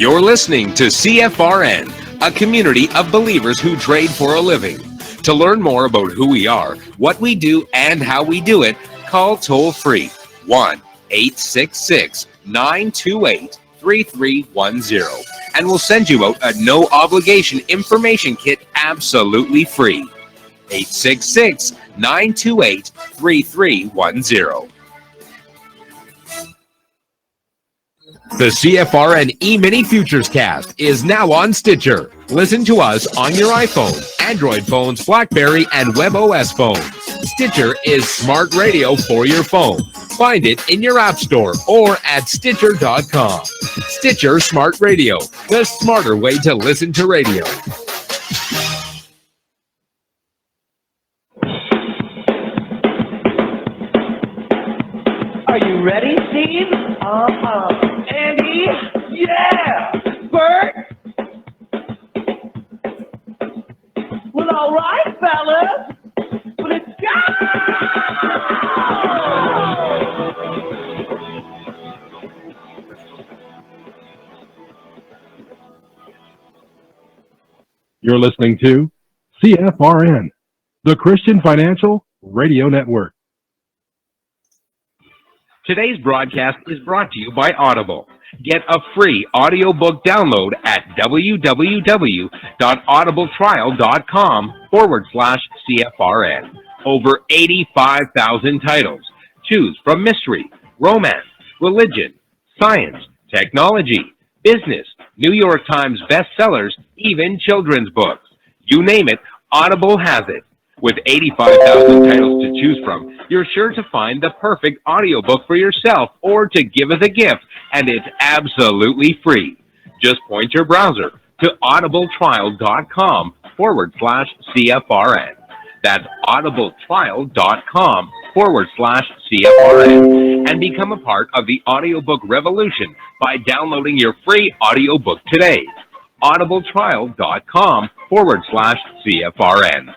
You're listening to CFRN, a community of believers who trade for a living. To learn more about who we are, what we do, and how we do it, call toll-free 1-866-928-3310, and we'll send you out a no-obligation information kit absolutely free. 866-928-3310. The CFRN Emini Futures Cast is now on Stitcher. Listen to us on your iPhone, Android phones, BlackBerry, and WebOS phones. Stitcher is smart radio for your phone. Find it in your app store or at Stitcher.com. Stitcher Smart Radio, the smarter way to listen to radio. Are you ready, Steve? Andy? Yeah! Bert? Well, all right, fellas. Let's go! You're listening to CFRN, the Christian Financial Radio Network. Today's broadcast is brought to you by Audible. Get a free audiobook download at www.audibletrial.com/CFRN. Over 85,000 titles. Choose from mystery, romance, religion, science, technology, business, New York Times bestsellers, even children's books. You name it, Audible has it. With 85,000 titles to choose from, you're sure to find the perfect audiobook for yourself or to give as a gift, and it's absolutely free. Just point your browser to audibletrial.com/CFRN. That's audibletrial.com/CFRN and become a part of the audiobook revolution by downloading your free audiobook today. audibletrial.com/CFRN.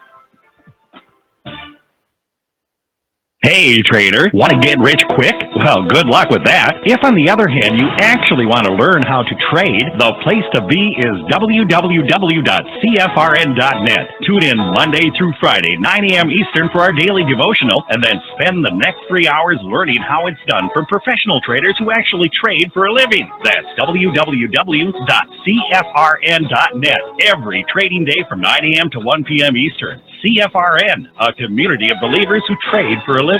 Hey trader, want to get rich quick? Well, good luck with that. If on the other hand you actually want to learn how to trade, the place to be is www.cfrn.net. Tune in Monday through Friday, 9 a.m. Eastern for our daily devotional, and then spend the next 3 hours learning how it's done for professional traders who actually trade for a living. That's www.cfrn.net. Every trading day from 9 a.m. to 1 p.m. Eastern. CFRN, a community of believers who trade for a living.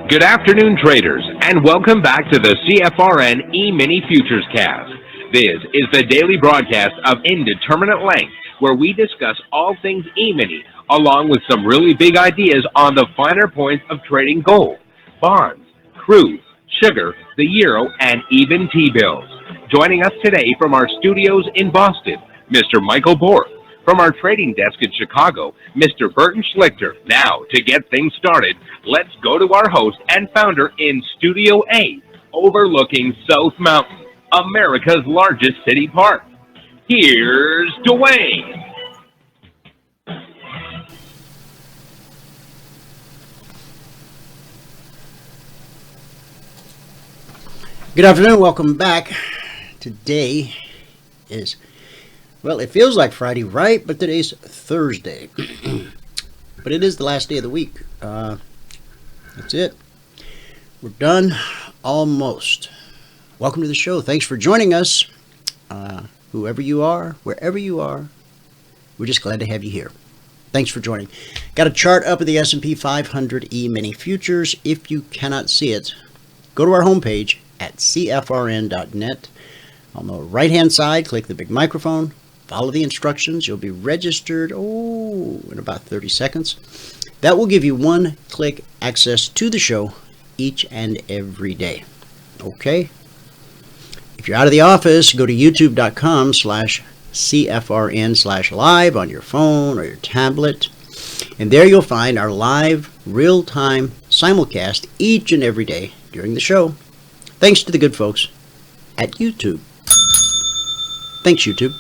Good afternoon, traders, and welcome back to the CFRN Emini Futures Cast. This is the daily broadcast of Indeterminate Length, where we discuss all things Emini, along with some really big ideas on the finer points of trading gold, bonds, crude, sugar, the euro, and even T-bills. Joining us today from our studios in Boston, Mr. Michael Borth. From our trading desk in Chicago, Mr. Burton Schlichter. Now, to get things started, let's go to our host and founder in Studio A, overlooking South Mountain, America's largest city park. Here's Dwayne. Good afternoon, welcome back. Today is, well, it feels like Friday, right? But today's Thursday. But it is the last day of the week. That's it. We're done, almost. Welcome to the show. Thanks for joining us. Whoever you are, wherever you are, we're just glad to have you here. Thanks for joining. Got a chart up of the S&P 500 Emini Futures. If you cannot see it, go to our homepage at cfrn.net. On the right-hand side, click the big microphone. Follow the instructions. You'll be registered, in about 30 seconds. That will give you one-click access to the show each and every day. Okay? If you're out of the office, go to youtube.com/CFRN/live on your phone or your tablet. And there you'll find our live, real-time simulcast each and every day during the show. Thanks to the good folks at YouTube. Thanks, YouTube.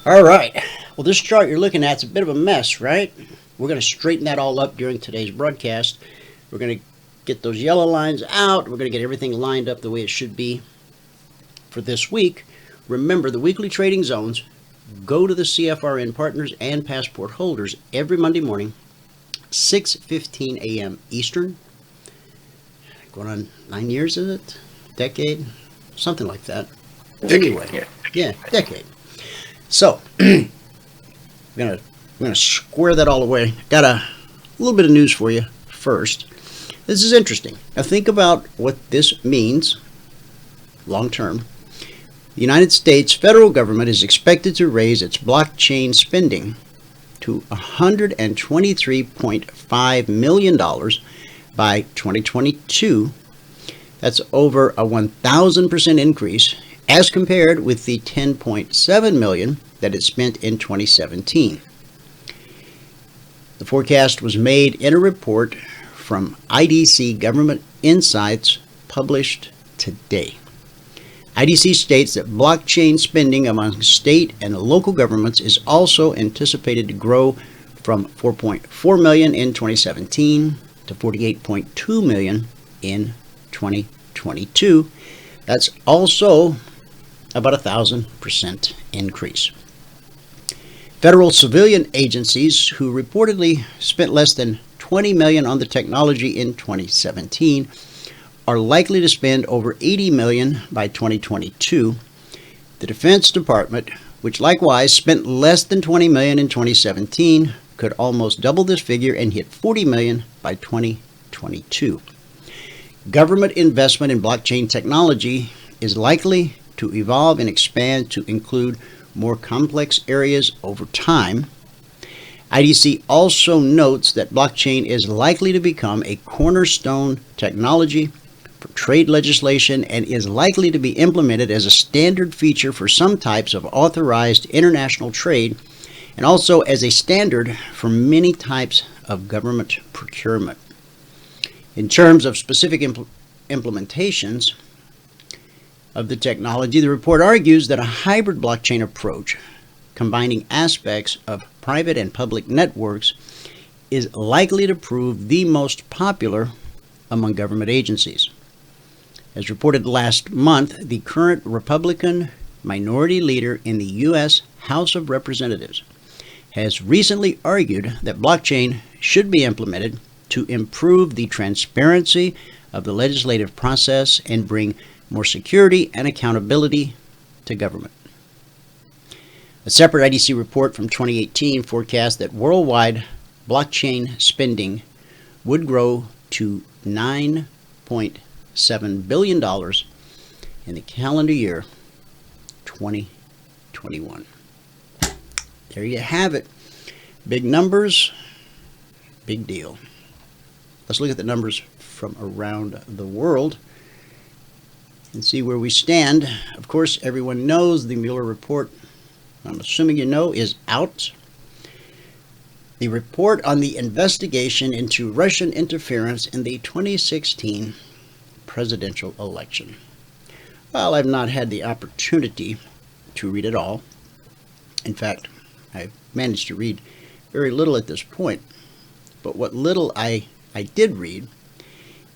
All right. Well, this chart you're looking at is a bit of a mess, right? We're going to straighten that all up during today's broadcast. We're going to get those yellow lines out. We're going to get everything lined up the way it should be for this week. Remember, the weekly trading zones go to the CFRN partners and passport holders every Monday morning, 6:15 a.m. Eastern. Going on 9 years, is it? Decade? Something like that. Anyway, yeah, decade. So, we're gonna square that all away. Got a little bit of news for you first. This is interesting. Now think about what this means long term. The United States federal government is expected to raise its blockchain spending to $123.5 million by 2022. That's over a 1,000% increase as compared with the $10.7 million that it spent in 2017. The forecast was made in a report from IDC Government Insights published today. IDC states that blockchain spending among state and local governments is also anticipated to grow from $4.4 million in 2017 to $48.2 million in 2022. That's also about 1,000% increase. Federal civilian agencies who reportedly spent less than $20 million on the technology in 2017 are likely to spend over $80 million by 2022. The Defense Department, which likewise spent less than $20 million in 2017, could almost double this figure and hit $40 million by 2022. Government investment in blockchain technology is likely to evolve and expand to include more complex areas over time. IDC also notes that blockchain is likely to become a cornerstone technology for trade legislation and is likely to be implemented as a standard feature for some types of authorized international trade and also as a standard for many types of government procurement. In terms of specific implementations of the technology, the report argues that a hybrid blockchain approach combining aspects of private and public networks is likely to prove the most popular among government agencies. As reported last month, the current Republican minority leader in the U.S. House of Representatives has recently argued that blockchain should be implemented to improve the transparency of the legislative process and bring more security and accountability to government. A separate IDC report from 2018 forecast that worldwide blockchain spending would grow to $9.7 billion in the calendar year 2021. There you have it. Big numbers, big deal. Let's look at the numbers from around the world and see where we stand. Of course, everyone knows the Mueller report, I'm assuming you know, is out. The report on the investigation into Russian interference in the 2016 presidential election. Well, I've not had the opportunity to read it all. In fact, I've managed to read very little at this point. But what little I did read,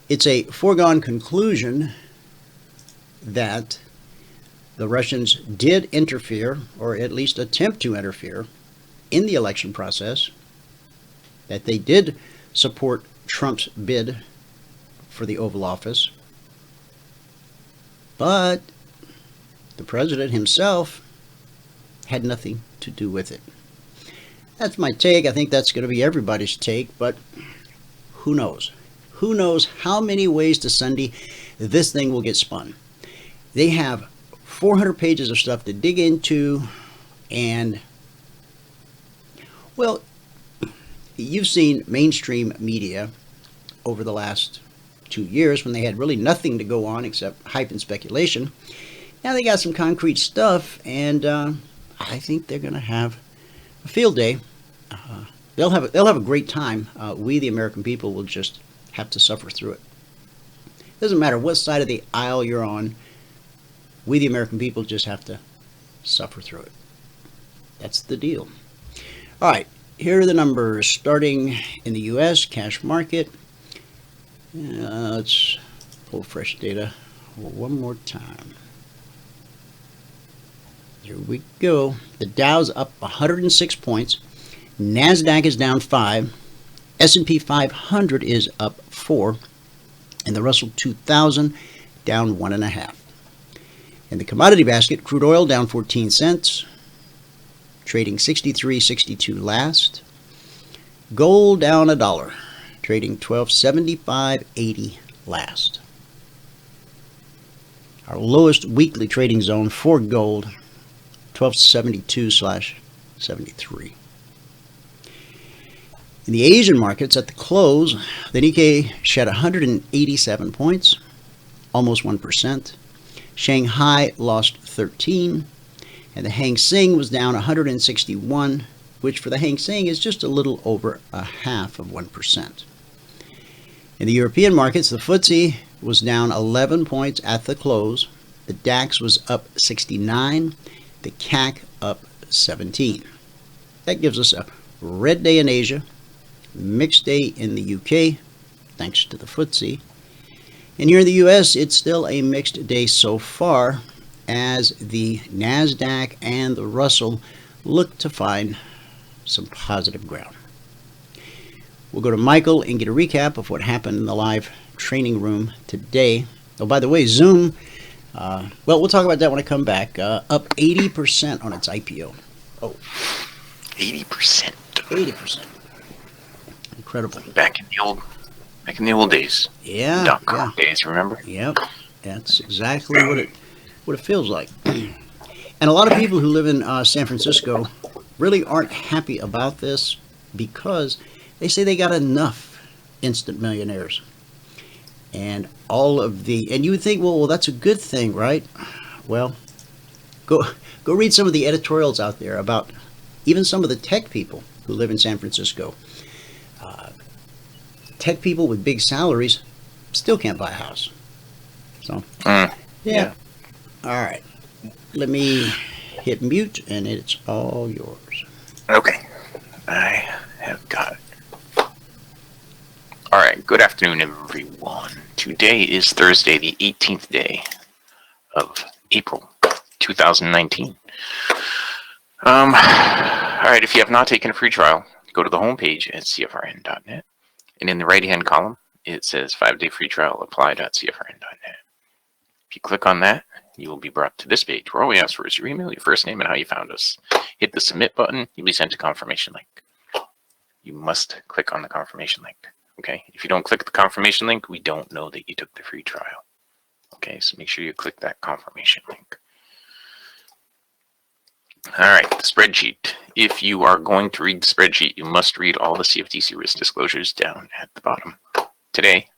it's a foregone conclusion that the Russians did interfere, or at least attempt to interfere, in the election process, that they did support Trump's bid for the Oval Office, but the president himself had nothing to do with it. That's my take. I think that's going to be everybody's take, but who knows? Who knows how many ways to Sunday this thing will get spun. They have 400 pages of stuff to dig into, and, well, you've seen mainstream media over the last 2 years when they had really nothing to go on except hype and speculation. Now they got some concrete stuff, and I think they're going to have a field day. They'll have a great time. We, the American people, will just have to suffer through it. Doesn't matter what side of the aisle you're on. We, the American people, just have to suffer through it. That's the deal. All right, here are the numbers. Starting in the U.S. cash market, Let's pull fresh data one more time. Here we go. The Dow's up 106 points. NASDAQ is down 5. S&P 500 is up 4. And the Russell 2000 down 1.5. In the commodity basket, crude oil down 14 cents, trading 63.62 last. Gold down $1, trading 1275.80 last. Our lowest weekly trading zone for gold, 1272/73. In the Asian markets at the close, the Nikkei shed 187 points, almost 1%. Shanghai lost 13, and the Hang Seng was down 161, which for the Hang Seng is just a little over 0.5%. In the European markets, the FTSE was down 11 points at the close. The DAX was up 69, the CAC up 17. That gives us a red day in Asia, mixed day in the UK, thanks to the FTSE. And here in the US, it's still a mixed day so far, as the NASDAQ and the Russell look to find some positive ground. We'll go to Michael and get a recap of what happened in the live training room today. Oh, by the way, Zoom, well, we'll talk about that when I come back. Up 80% on its IPO. Oh. 80%. 80%. Incredible. Back in the old days. Yeah. .com days, remember? Yep. That's exactly what it feels like. And a lot of people who live in San Francisco really aren't happy about this because they say they got enough instant millionaires. And and you would think, well, that's a good thing, right? Well, go read some of the editorials out there about even some of the tech people who live in San Francisco. Tech people with big salaries still can't buy a house. So, yeah. All right. Let me hit mute, and it's all yours. Okay. I have got it. All right. Good afternoon, everyone. Today is Thursday, the 18th day of April, 2019. All right. If you have not taken a free trial, go to the homepage at CFRN.net. And in the right-hand column, it says 5-day free trial apply.cfrn.net. If you click on that, you will be brought to this page where all we ask for is your email, your first name, and how you found us. Hit the submit button. You'll be sent a confirmation link. You must click on the confirmation link. Okay? If you don't click the confirmation link, we don't know that you took the free trial. Okay? So make sure you click that confirmation link. All right, the spreadsheet. If you are going to read the spreadsheet, you must read all the CFTC risk disclosures down at the bottom. Today,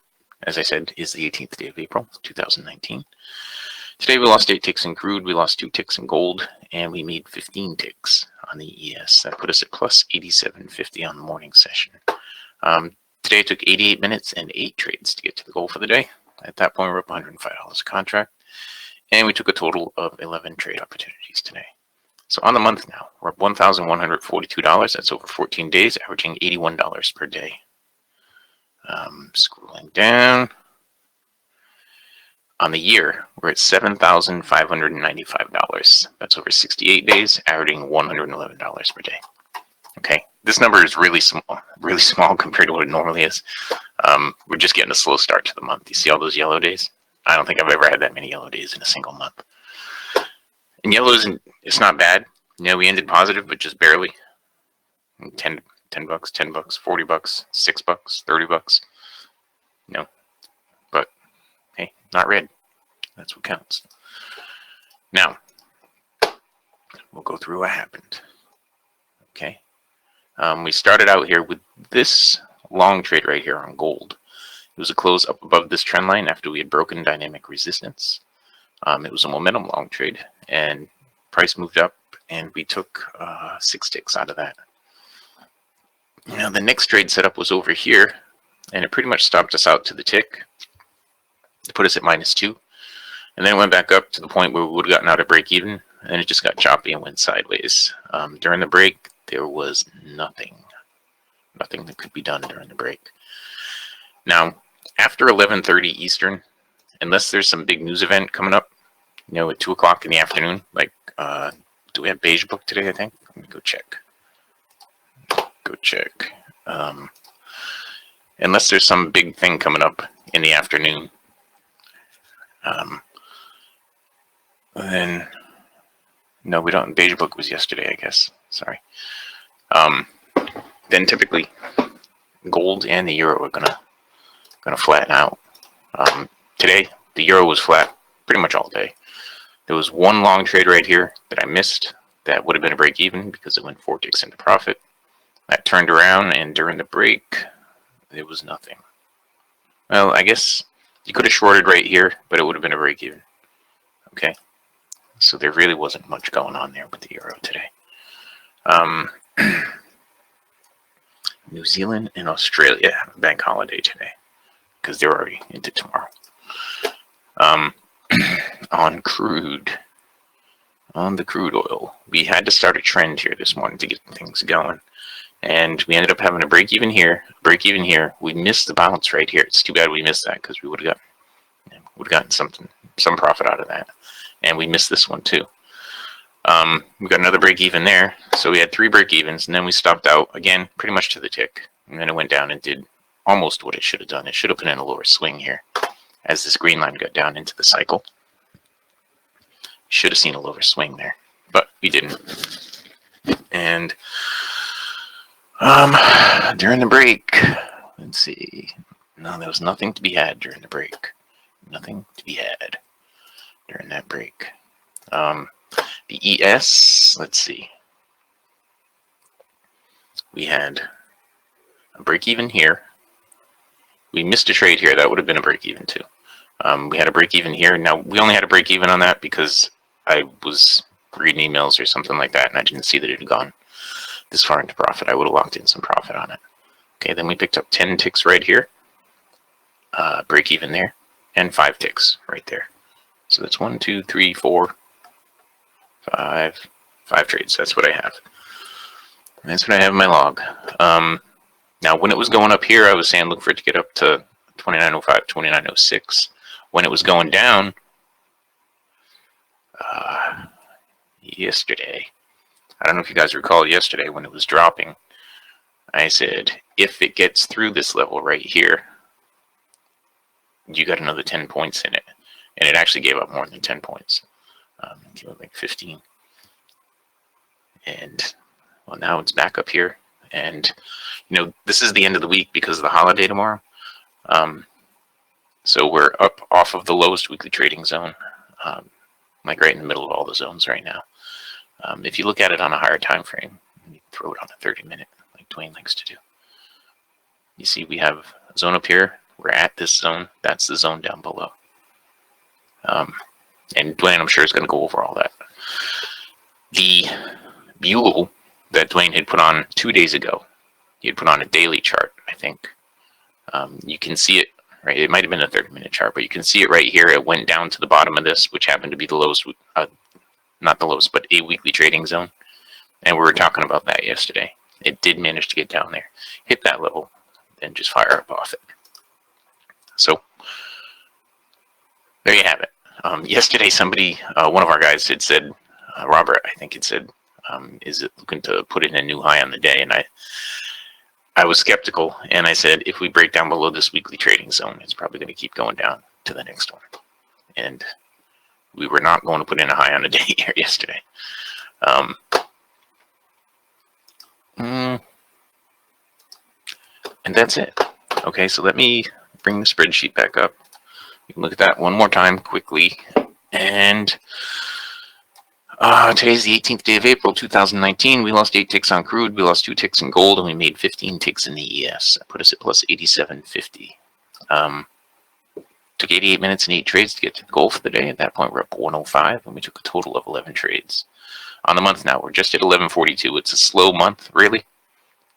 as I said, is the 18th day of April, 2019. Today we lost 8 ticks in crude, we lost 2 ticks in gold, and we made 15 ticks on the ES. That put us at plus 87.50 on the morning session. Today it took 88 minutes and 8 trades to get to the goal for the day. At that point, we're up $105 a contract, and we took a total of 11 trade opportunities today. So on the month now, we're up $1,142. That's over 14 days, averaging $81 per day. Scrolling down. On the year, we're at $7,595. That's over 68 days, averaging $111 per day. Okay, this number is really small compared to what it normally is. We're just getting a slow start to the month. You see all those yellow days? I don't think I've ever had that many yellow days in a single month. And yellow it's not bad. You know, we ended positive, but just barely. $10, $10, $40, $6, $30. No, but hey, not red. That's what counts. Now, we'll go through what happened. Okay. We started out here with this long trade right here on gold. It was a close up above this trend line after we had broken dynamic resistance. It was a momentum long trade, and price moved up, and we took 6 ticks out of that. Now, the next trade setup was over here, and it pretty much stopped us out to the tick to put us at -2. And then it went back up to the point where we would have gotten out of break even, and it just got choppy and went sideways. During the break, there was nothing that could be done during the break. Now, after 11:30 Eastern, unless there's some big news event coming up, at 2 o'clock in the afternoon, like, do we have Beige Book today, I think? Let me go check. Unless there's some big thing coming up in the afternoon, then, no, we don't. Beige Book was yesterday, I guess. Sorry. Then typically, gold and the euro are gonna flatten out. Today, the euro was flat pretty much all day. There was one long trade right here that I missed that would have been a break even because it went 4 ticks into profit. That turned around, and during the break, there was nothing. Well, I guess you could have shorted right here, but it would have been a break even. Okay, so there really wasn't much going on there with the euro today. New Zealand and Australia have a bank holiday today because they're already into tomorrow. On the crude oil, we had to start a trend here this morning to get things going, and we ended up having a break even here, We missed the bounce right here. It's too bad we missed that because we would have gotten some profit out of that, and we missed this one too. We got another break even there, so we had 3 break evens, and then we stopped out again, pretty much to the tick, and then it went down and did almost what it should have done. It should have been in a lower swing here, as this green line got down into the cycle. Should have seen a lower swing there, but we didn't. And during the break, let's see. No, there was nothing to be had during the break. Nothing to be had during that break. The ES, let's see. We had a break even here. We missed a trade here. That would have been a break even too. We had a break even here. Now, we only had a break even on that because I was reading emails or something like that, and I didn't see that it had gone this far into profit. I would have locked in some profit on it. Okay, then we picked up 10 ticks right here. Break even there. And 5 ticks right there. So that's 1, 2, 3, 4, 5 trades. That's what I have. And that's what I have in my log. Now, when it was going up here, I was saying look for it to get up to 29.05, 29.06. When it was going down, yesterday, I don't know if you guys recall yesterday when it was dropping, I said, if it gets through this level right here, you got another 10 points in it. And it actually gave up more than 10 points. It gave up like 15. And, well, now it's back up here. And, this is the end of the week because of the holiday tomorrow. So we're up off of the lowest weekly trading zone, like right in the middle of all the zones right now. If you look at it on a higher time frame, you throw it on a 30-minute, like Dwayne likes to do. You see we have a zone up here. We're at this zone. That's the zone down below. And Dwayne, I'm sure, is going to go over all that. The bugle that Dwayne had put on 2 days ago, he had put on a daily chart, I think. You can see it, right? It might have been a 30-minute chart, but you can see it right here. It went down to the bottom of this, which happened to be the lowest, not the lowest, but a weekly trading zone. And we were talking about that yesterday. It did manage to get down there, hit that level, and just fire up off it. So there you have it. Yesterday, somebody, one of our guys had said, Robert, I think it said, is it looking to put in a new high on the day? And I was skeptical, and I said, if we break down below this weekly trading zone, it's probably going to keep going down to the next one. And we were not going to put in a high on the day here yesterday. And that's it. Okay, so let me bring the spreadsheet back up. You can look at that one more time quickly. And today's the 18th day of April, 2019. We lost 8 ticks on crude. We lost 2 ticks in gold, and we made 15 ticks in the ES. That put us at plus 87.50. Took 88 minutes and 8 trades to get to the goal for the day. At that point, we're up 105, and we took a total of 11 trades. On the month now, we're just at 11:42. It's a slow month, really,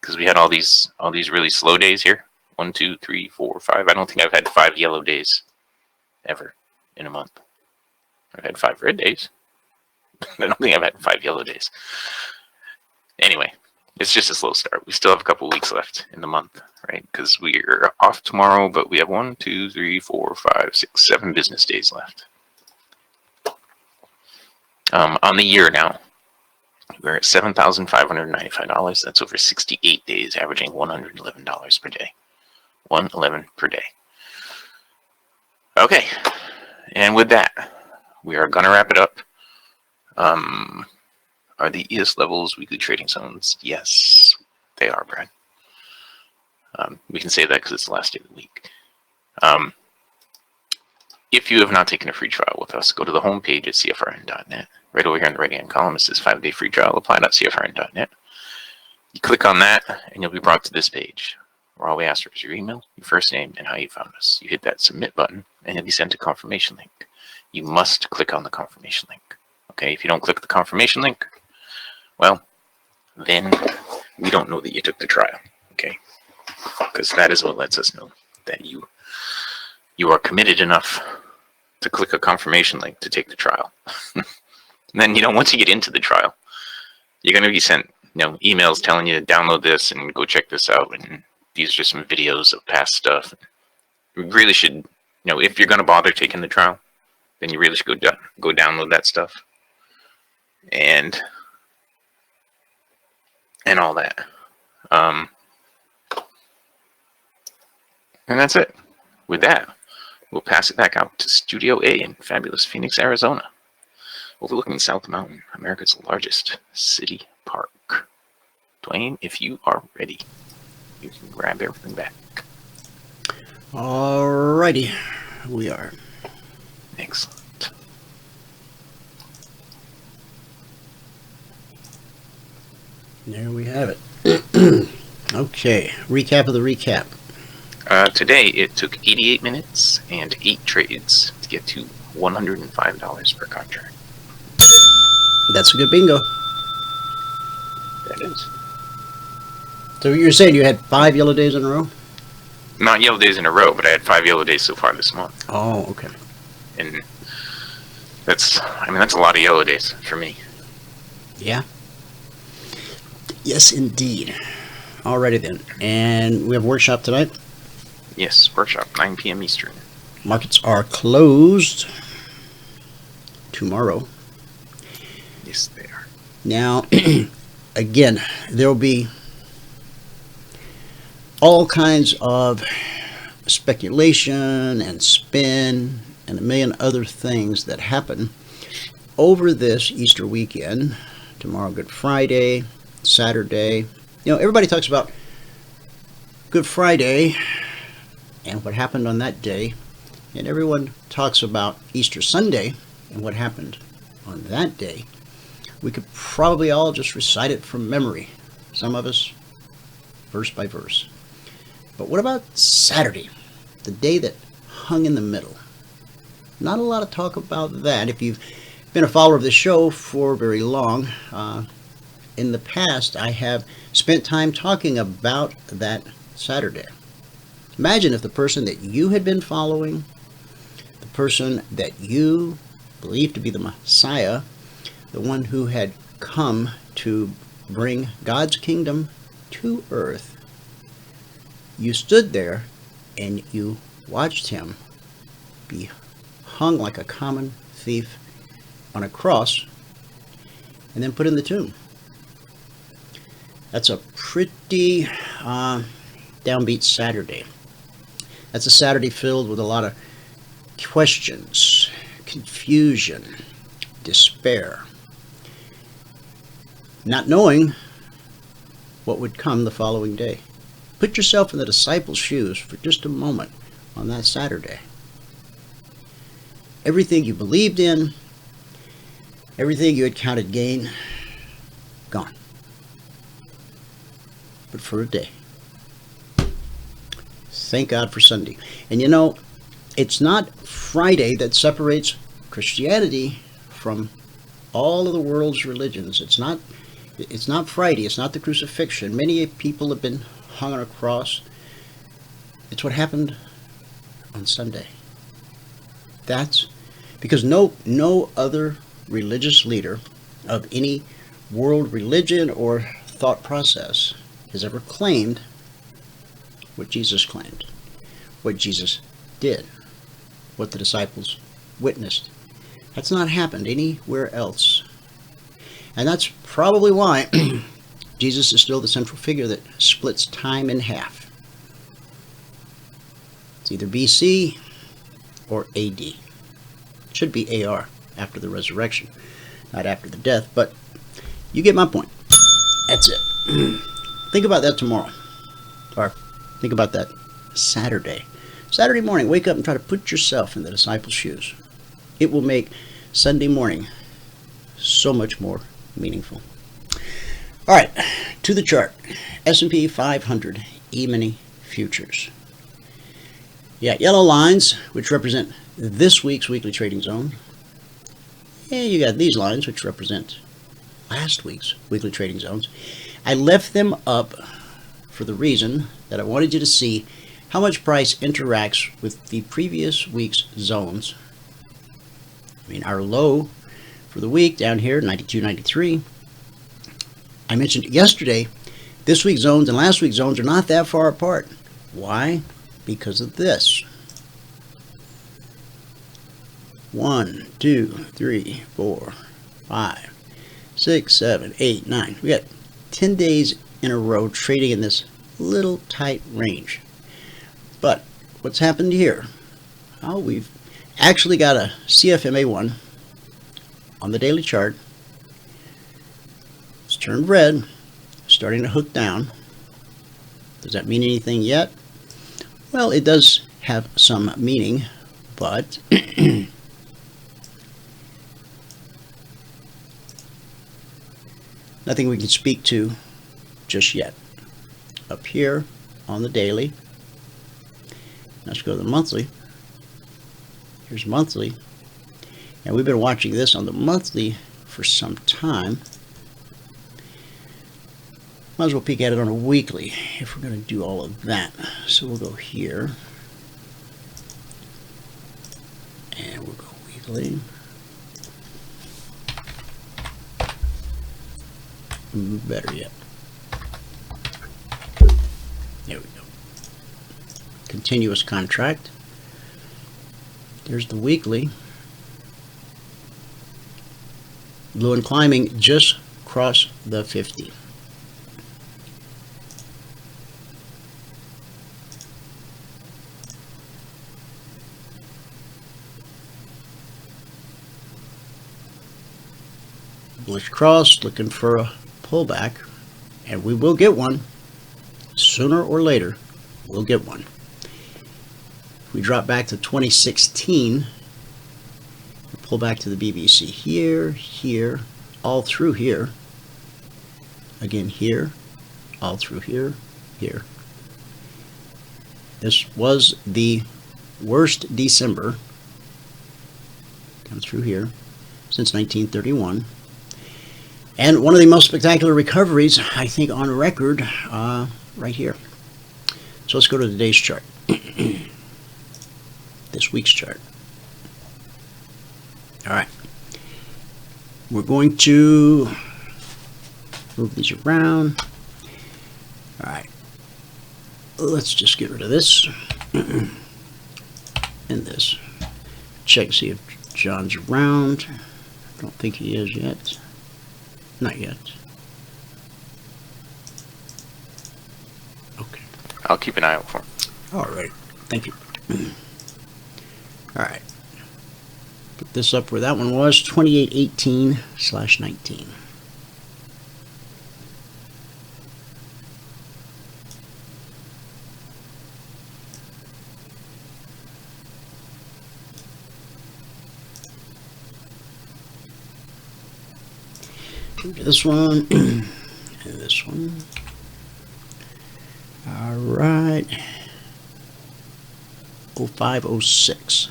because we had all these really slow days here. 1, 2, 3, 4, 5. I don't think I've had 5 yellow days ever in a month. I've had 5 red days. I don't think I've had 5 yellow days. Anyway, It's just a slow start. We still have a couple weeks left in the month, right? Because we're off tomorrow, but we have 1, 2, 3, 4, 5, 6, 7 business days left. On the year now, we're at $7,595. That's over 68 days, averaging $111 per day. 111 per day. Okay, and with that, we are gonna wrap it up. Are the ES levels weekly trading zones? Yes, they are, Brad. We can say that because it's the last day of the week. If you have not taken a free trial with us, go to the homepage at CFRN.net. Right over here in the right-hand column, it says 5-day free trial. Apply.cfrn.net. You click on that, and you'll be brought to this page, where all we ask for is your email, your first name, and how you found us. You hit that submit button, and you'll be sent a confirmation link. You must click on the confirmation link. Okay, if you don't click the confirmation link, well, then we don't know that you took the trial. Okay, because that is what lets us know that you are committed enough to click a confirmation link to take the trial. And then, once you get into the trial, you're going to be sent, emails telling you to download this and go check this out. And these are just some videos of past stuff. You really should, if you're going to bother taking the trial, then you really should go download that stuff and all that. And that's it. With that, we'll pass it back out to Studio A in fabulous Phoenix, Arizona, overlooking South Mountain, America's largest city park. Dwayne, if you are ready, you can grab everything back. Alrighty, we are. Excellent. There we have it. Okay, recap of the recap. Today, it took 88 minutes and 8 trades to get to $105 per contract. That's a good bingo. That is. So you're saying you had 5 yellow days in a row? Not yellow days in a row, but I had 5 yellow days so far this month. Oh, okay. And that's a lot of yellow days for me. Yeah. Yes, indeed. Alrighty then. And we have workshop tonight? Yes, workshop, 9 p.m. Eastern. Markets are closed tomorrow. Yes, they are. Now, again, there will be all kinds of speculation and spin and a million other things that happen over this Easter weekend. Tomorrow, Good Friday, Saturday. Everybody talks about Good Friday and what happened on that day, and everyone talks about Easter Sunday and what happened on that day. We could probably all just recite it from memory, some of us verse by verse. But what about Saturday, the day that hung in the middle? Not a lot of talk about that. If you've been a follower of the show for very long, in the past I have spent time talking about that Saturday. Imagine if the person that you had been following, the person that you believed to be the Messiah, the one who had come to bring God's kingdom to earth, you stood there and you watched him be hung like a common thief on a cross and then put in the tomb. That's a pretty downbeat Saturday. That's a Saturday filled with a lot of questions, confusion, despair, not knowing what would come the following day. Put yourself in the disciples' shoes for just a moment on that Saturday. Everything you believed in, everything you had counted gain, gone. But for a day. Thank God for Sunday. And it's not Friday that separates Christianity from all of the world's religions. It's not Friday. It's not the crucifixion. Many people have been hung on a cross. It's what happened on Sunday. That's because no other religious leader of any world religion or thought process has ever claimed what Jesus claimed, what Jesus did, what the disciples witnessed. That's not happened anywhere else. And that's probably why Jesus is still the central figure that splits time in half. It's either BC or AD. It should be AR, after the resurrection, not after the death, but you get my point. That's it. Think about that tomorrow. Or think about that Saturday. Saturday morning, wake up and try to put yourself in the disciples' shoes. It will make Sunday morning so much more meaningful. All right, to the chart. S&P 500 Emini Futures. You got yellow lines, which represent this week's weekly trading zone. And you got these lines, which represent last week's weekly trading zones. I left them up for the reason that I wanted you to see how much price interacts with the previous week's zones. I mean, our low for the week down here, 92.93. I mentioned yesterday, this week's zones and last week's zones are not that far apart. Why? Because of this. 1, 2, 3, 4, 5, 6, 7, 8, 9. We got 10 days in a row trading in this little tight range. But what's happened here? Oh, we've actually got a CFMA1 on the daily chart. It's turned red, starting to hook down. Does that mean anything yet? Well, it does have some meaning, but nothing we can speak to just yet. Up here on the daily, let's go to the monthly. Here's monthly, and we've been watching this on the monthly for some time. Might as well peek at it on a weekly if we're going to do all of that. So we'll go here, and we'll go weekly. Better yet, there we go. Continuous contract. There's the weekly. Blue and climbing just crossed the 50. Bullish cross, looking for a pullback, and we will get one. Sooner or later, we'll get one. If we drop back to 2016, we'll pull back to the BBC here, here, all through here. Again here, all through here, here. This was the worst December, come through here, since 1931. And one of the most spectacular recoveries, I think, on record, right here. So let's go to today's chart. This week's chart. All right. We're going to move these around. All right. Let's just get rid of this and this. Check, see if John's around. I don't think he is yet. Not yet. Okay. I'll keep an eye out for him. All right. Thank you. All right. Put this up where that one was, 2818/19. This one and this one. All right. 0506.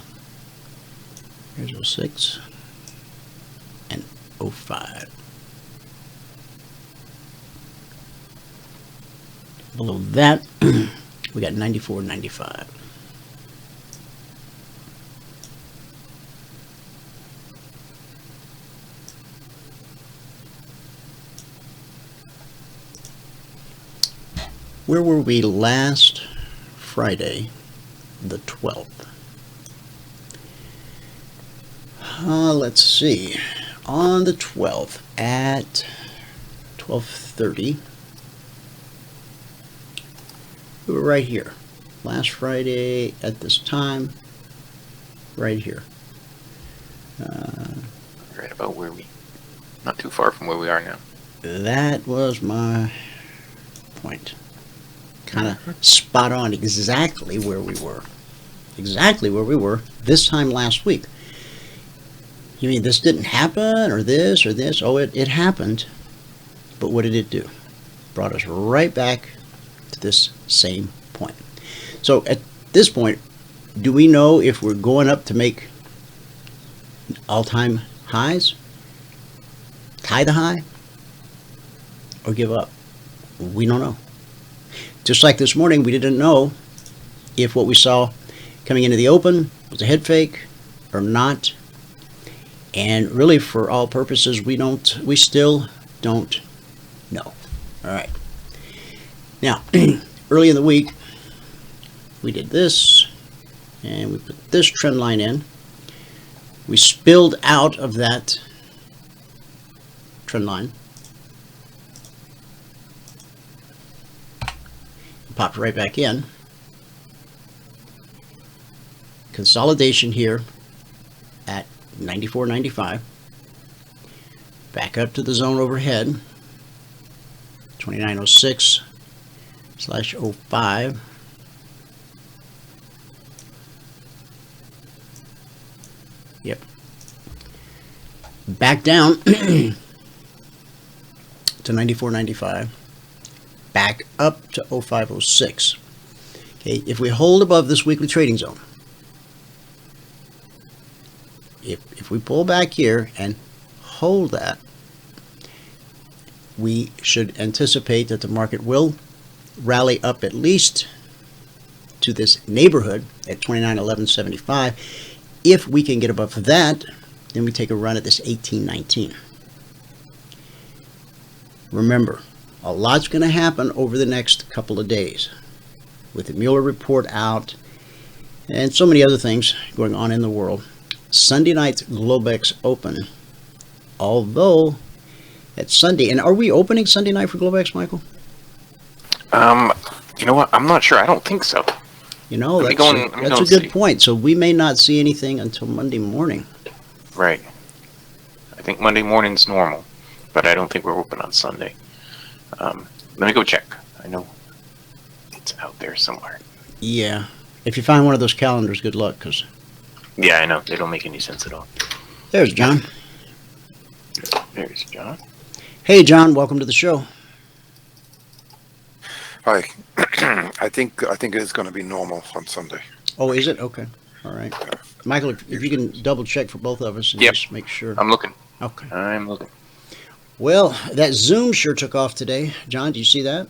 Here's 06 and 05. Below that, we got 94.95. Where were we last Friday, the 12th? Let's see. On the 12th at 12:30, we were right here. Last Friday at this time, right here. Right about where we, not too far from where we are now. That was my point. Kind of spot on, exactly where we were. Exactly where we were this time last week. You mean this didn't happen, or this, or this? Oh, it happened. But what did it do? Brought us right back to this same point. So at this point, do we know if we're going up to make all-time highs? Tie the high? Or give up? We don't know. Just like this morning, we didn't know if what we saw coming into the open was a head fake or not. And really, for all purposes, we still don't know. All right. Now, early in the week, we did this, and we put this trend line in. We spilled out of that trend line. Popped right back in. Consolidation here at 94.95. Back up to the zone overhead. 2906/05. Yep. Back down to 94.95. Back up to 0506. Okay, if we hold above this weekly trading zone, if we pull back here and hold that, we should anticipate that the market will rally up at least to this neighborhood at 2911.75. If we can get above that, then we take a run at this 1819. Remember, a lot's going to happen over the next couple of days with the Mueller report out and so many other things going on in the world. Sunday night's Globex open, although at Sunday, and are we opening Sunday night for Globex, Michael? You know what? I'm not sure. I don't think so. You know, that's a good point. So we may not see anything until Monday morning. Right. I think Monday morning's normal, but I don't think we're open on Sunday. Let me go check. I know it's out there somewhere. Yeah. If you find one of those calendars, good luck, because... Yeah, I know. They don't make any sense at all. There's John. There's John. Hey, John. Welcome to the show. Hi. I think it's going to be normal on Sunday. Oh, is it? Okay. All right. Michael, if you can double check for both of us and Yep. just make sure. I'm looking. Okay. I'm looking. Well, that Zoom sure took off today. John, do you see that?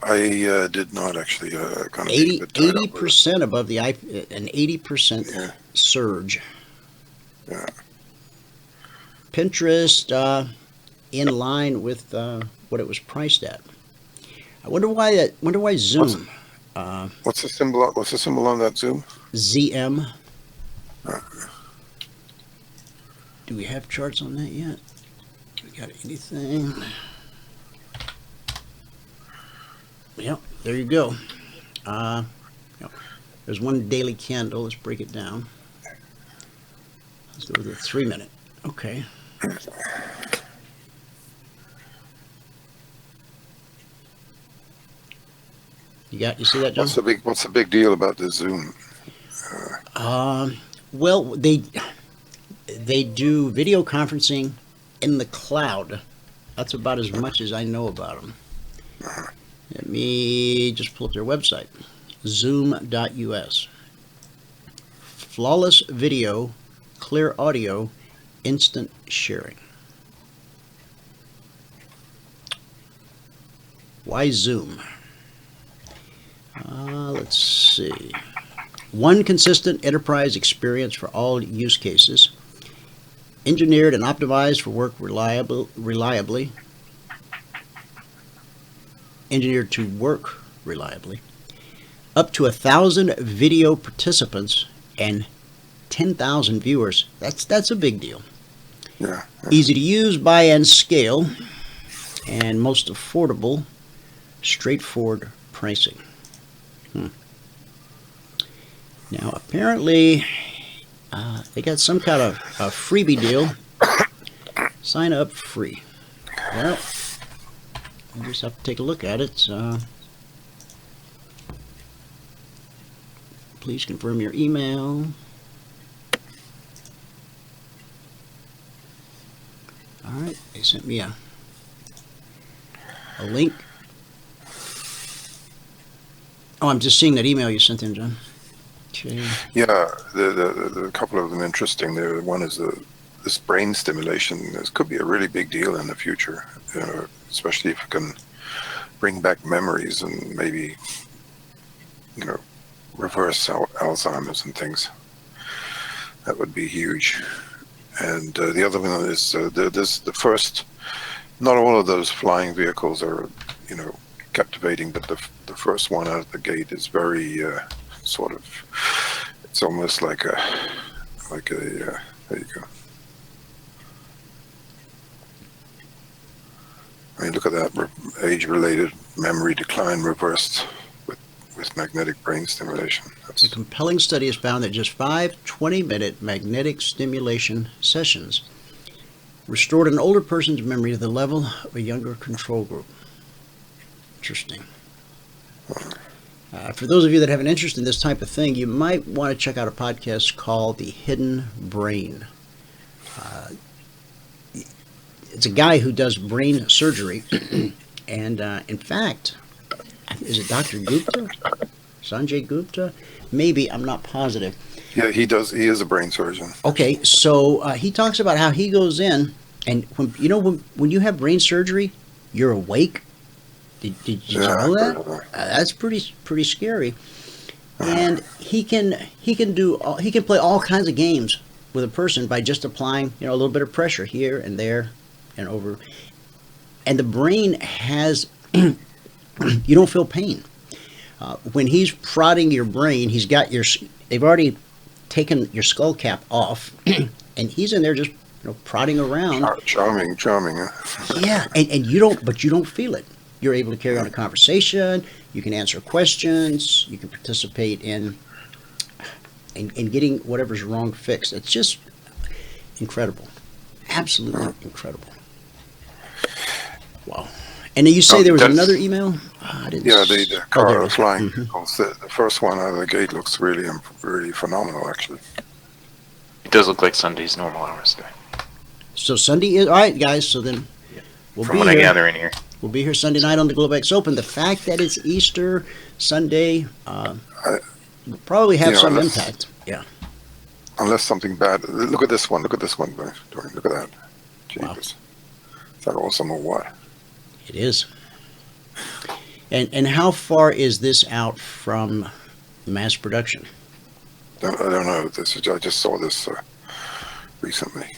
I did not actually. 80% above the an 80% Yeah. surge. Yeah. Pinterest in line with what it was priced at. I wonder why Zoom. What's the symbol? What's the symbol on that Zoom? ZM. Do we have charts on that yet? We got anything? Yep, there you go. Yep. There's one daily candle. Let's break it down. Let's go to the 3-minute. Okay. You see that, John? What's the big deal about the Zoom? Well, they do video conferencing in the cloud. That's about as much as I know about them. Let me just pull up their website, zoom.us. Flawless video, clear audio, instant sharing. Why Zoom? Let's see. One consistent enterprise experience for all use cases. Engineered and optimized for work reliably. engineered to work reliably. Up to 1,000 video participants and 10,000 viewers. That's a big deal. Yeah. Easy to use, buy and scale, and most affordable, straightforward pricing. Now, apparently, they got some kind of a freebie deal. Sign up free. Well, we'll just have to take a look at it. Please confirm your email. All right, they sent me a link. Oh, I'm just seeing that email you sent in, John. Okay. Yeah, the couple of them interesting. There, one is this brain stimulation. This could be a really big deal in the future, especially if it can bring back memories and maybe, reverse Alzheimer's and things. That would be huge. And the other one is the first. Not all of those flying vehicles are, captivating, but the first one out of the gate is very sort of. It's almost like a. There you go. I mean, look at that age-related memory decline reversed with magnetic brain stimulation. A compelling study has found that just 5 20-minute magnetic stimulation sessions restored an older person's memory to the level of a younger control group. Interesting. For those of you that have an interest in this type of thing, you might want to check out a podcast called The Hidden Brain. It's a guy who does brain surgery, and in fact, is it Dr. Gupta? Sanjay Gupta? Maybe, I'm not positive. Yeah, he does. He is a brain surgeon. Okay, so he talks about how he goes in, and when you have brain surgery, you're awake. Did you know that? That's pretty scary. And he can play all kinds of games with a person by just applying a little bit of pressure here and there and over, and the brain has you don't feel pain when he's prodding your brain. They've already taken your skull cap off, and he's in there just prodding around. Charming. Yeah, and you don't feel it. You're able to carry on a conversation. You can answer questions. You can participate in getting whatever's wrong fixed. It's just incredible, absolutely incredible. Wow. And then you say there was another email? I didn't. Yeah, the car flying. Mm-hmm. The first one out of the gate looks really phenomenal, actually. It does look like Sunday's normal hours today. So Sunday is all right, guys. So then we'll From be what here. I gather in here. We'll be here Sunday night on the Globex Open. The fact that it's Easter Sunday will probably have some impact. Yeah. Unless something bad. Look at this one. Look at that. Jeepers. Wow. Is that awesome or what? It is. And how far is this out from mass production? I don't know. I just saw this recently.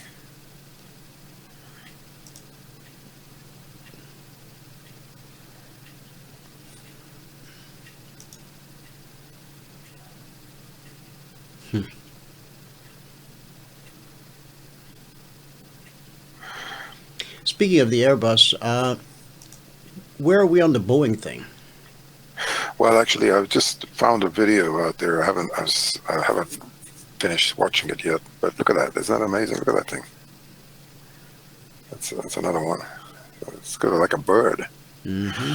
Speaking of the Airbus, where are we on the Boeing thing? Well, actually, I've just found a video out there. I haven't finished watching it yet, but look at that. Isn't that amazing? Look at that thing. That's another one. It's kind of like a bird. Mm-hmm.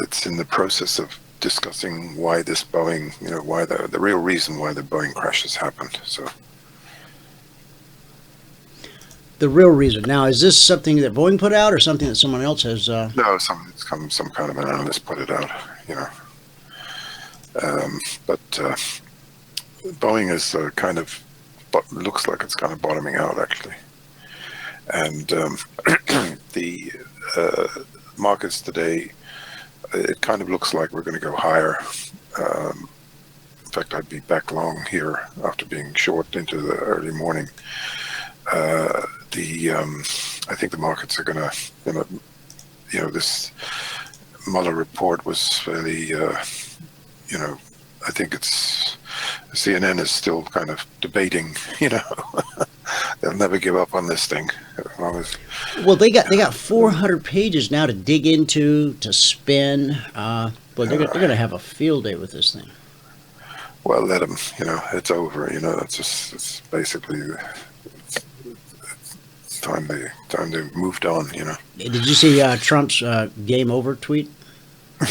It's in the process of discussing why this Boeing, why the real reason why the Boeing crashes happened. So the real reason. Now, is this something that Boeing put out or something that someone else has? No, some kind of an analyst put it out, but Boeing is looks like it's kind of bottoming out, actually. And the markets today, it kind of looks like we're going to go higher. In fact, I'd be back long here after being short into the early morning. I think the markets are gonna, this Mueller report was fairly, I think it's CNN is still kind of debating, they'll never give up on this thing as long as. Well, they got 400 pages now to dig into, to spin. But they're going to have a field day with this thing. Well, let them. It's over. It's basically it's time they moved on. Did you see Trump's game over tweet?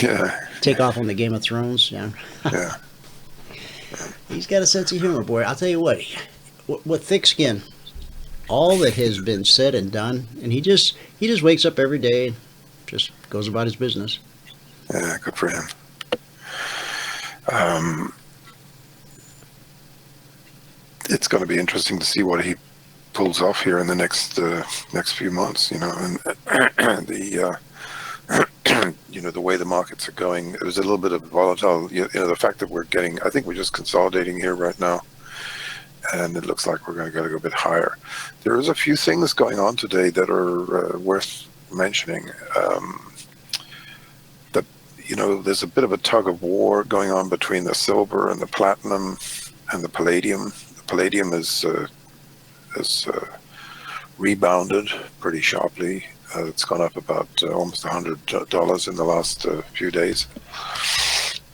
Yeah. Take off on the Game of Thrones. Yeah. Yeah. He's got a sense of humor, boy. I'll tell you what. With thick skin, all that has been said and done, and he just wakes up every day, just goes about his business. Yeah, good for him. It's going to be interesting to see what he pulls off here in the next few months. And the way the markets are going, it was a little bit of volatile. The fact that I think we're just consolidating here right now, and it looks like we're going to go a bit higher. There is a few things going on today that are worth mentioning. There's a bit of a tug of war going on between the silver and the platinum and the palladium. The palladium has rebounded pretty sharply. It's gone up about almost $100 in the last few days.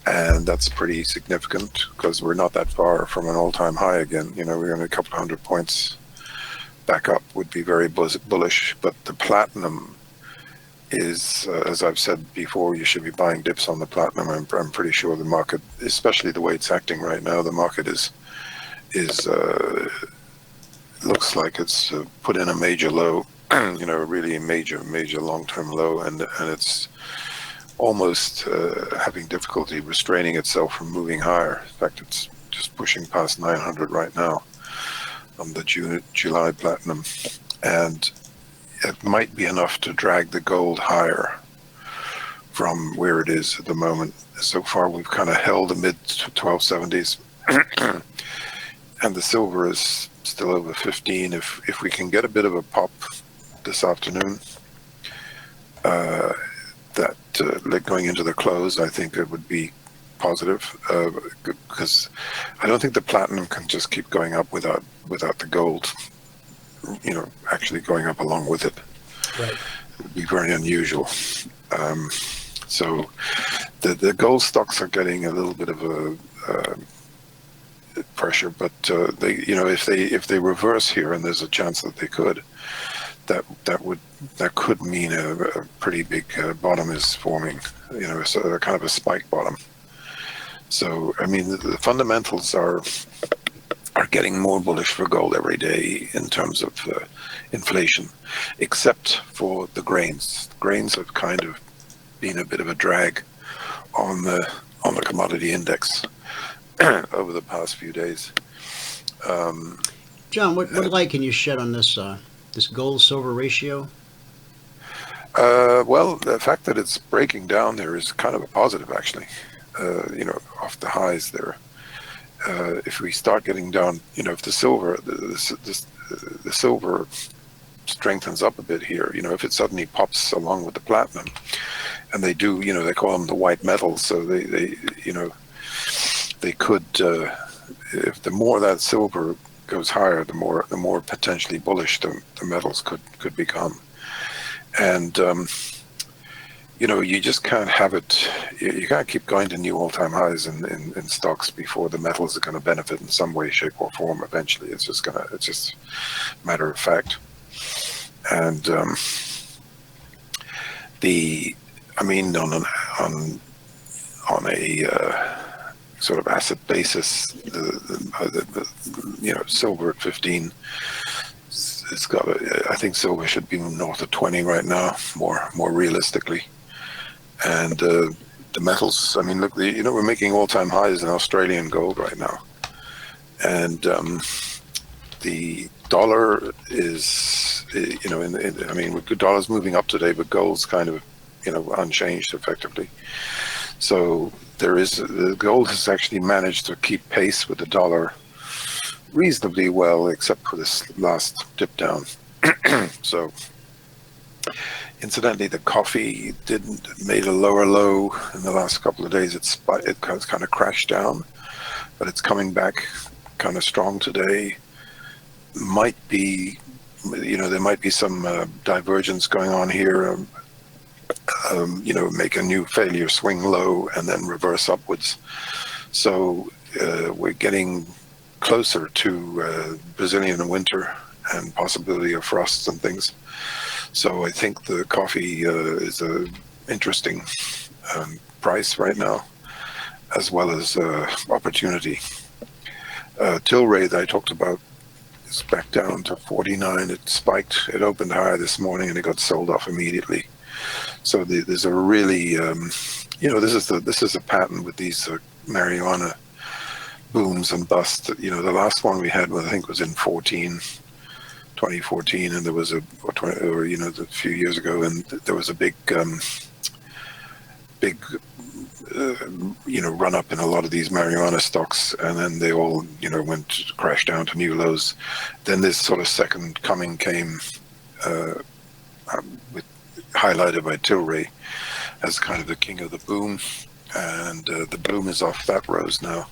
And that's pretty significant because we're not that far from an all-time high again. We're only a couple of 100 points back up would be very bullish. But the platinum is, as I've said before, you should be buying dips on the platinum. I'm pretty sure the market, especially the way it's acting right now, the market is looks like it's put in a major low, really a major long-term low, and it's almost having difficulty restraining itself from moving higher. In fact, it's just pushing past 900 right now on the July platinum, and it might be enough to drag the gold higher from where it is at the moment. So far, we've kind of held the mid 1270s, and the silver is still over 15. If we can get a bit of a pop this afternoon, going into the close, I think it would be positive, because I don't think the platinum can just keep going up without the gold, actually going up along with it. Right. It would be very unusual. So the gold stocks are getting a little bit of a pressure, but if they reverse here, and there's a chance that they could, that could mean a pretty big bottom is forming, so kind of a spike bottom. So I mean, the fundamentals are getting more bullish for gold every day in terms of inflation, except for the grains. Grains have kind of been a bit of a drag on the commodity index over the past few days. John, what light can you shed on this gold-silver ratio? Well, the fact that it's breaking down there is kind of a positive, actually. Off the highs there. If we start getting down, if the silver, the silver strengthens up a bit here, if it suddenly pops along with the platinum, and they do, they call them the white metals, so they could, if the more that silver goes higher, the more potentially bullish the metals could become. And you just can't have it. You can't keep going to new all-time highs in stocks before the metals are going to benefit in some way, shape, or form. Eventually, it's just matter of fact. And on a sort of asset basis, the silver at 15. It's got. I think silver should be north of 20 right now, more realistically. And the metals. I mean, look, we're making all-time highs in Australian gold right now, and the dollar is, the dollar's moving up today, but gold's kind of, unchanged effectively. So the gold has actually managed to keep pace with the dollar reasonably well, except for this last dip down. So, incidentally, the coffee made a lower low in the last couple of days. It kind of crashed down, but it's coming back kind of strong today. Might be, there might be some divergence going on here. Make a new failure swing low and then reverse upwards. So we're getting closer to Brazilian winter and possibility of frosts and things. So I think the coffee is a interesting price right now, as well as opportunity. Tilray that I talked about is back down to 49. It spiked. It opened higher this morning and it got sold off immediately. So there's a really, this is a pattern with these marijuana booms and busts. The last one we had, I think, was in 2014, and there was a few years ago, and there was a big run up in a lot of these marijuana stocks, and then they all crashed down to new lows. Then this sort of second coming came, highlighted by Tilray as kind of the king of the boom, and the boom is off that rose now,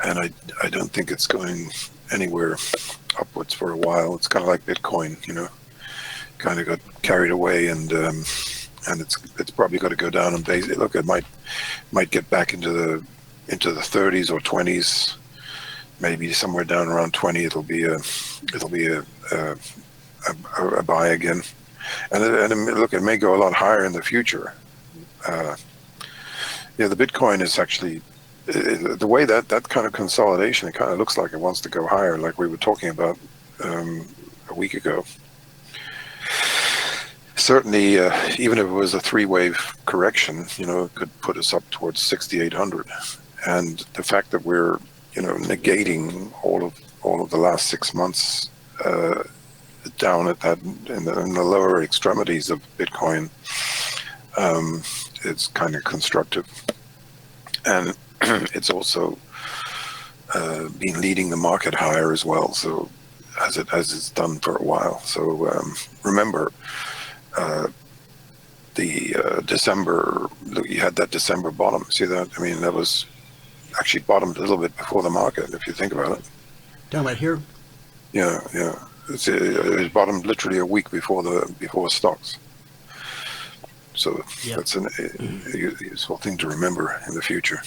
and I don't think it's going anywhere upwards for a while. It's kind of like Bitcoin, kind of got carried away, and it's probably got to go down and look. It might get back into the 30s or 20s, maybe somewhere down around 20. It'll be a buy again. And look, it may go a lot higher in the future. The Bitcoin is actually, the way that kind of consolidation, it kind of looks like it wants to go higher, like we were talking about a week ago. Certainly, even if it was a three-wave correction, it could put us up towards 6,800. And the fact that we're, negating all of the last 6 months down at that in the lower extremities of Bitcoin, it's kind of constructive, and it's also been leading the market higher as well. So as it's done for a while. So remember, the December, you had that December bottom. See that? I mean, that was actually bottomed a little bit before the market, if you think about it. Talking about here? Yeah. It bottomed literally a week before stocks. So yep. That's a useful thing to remember in the future.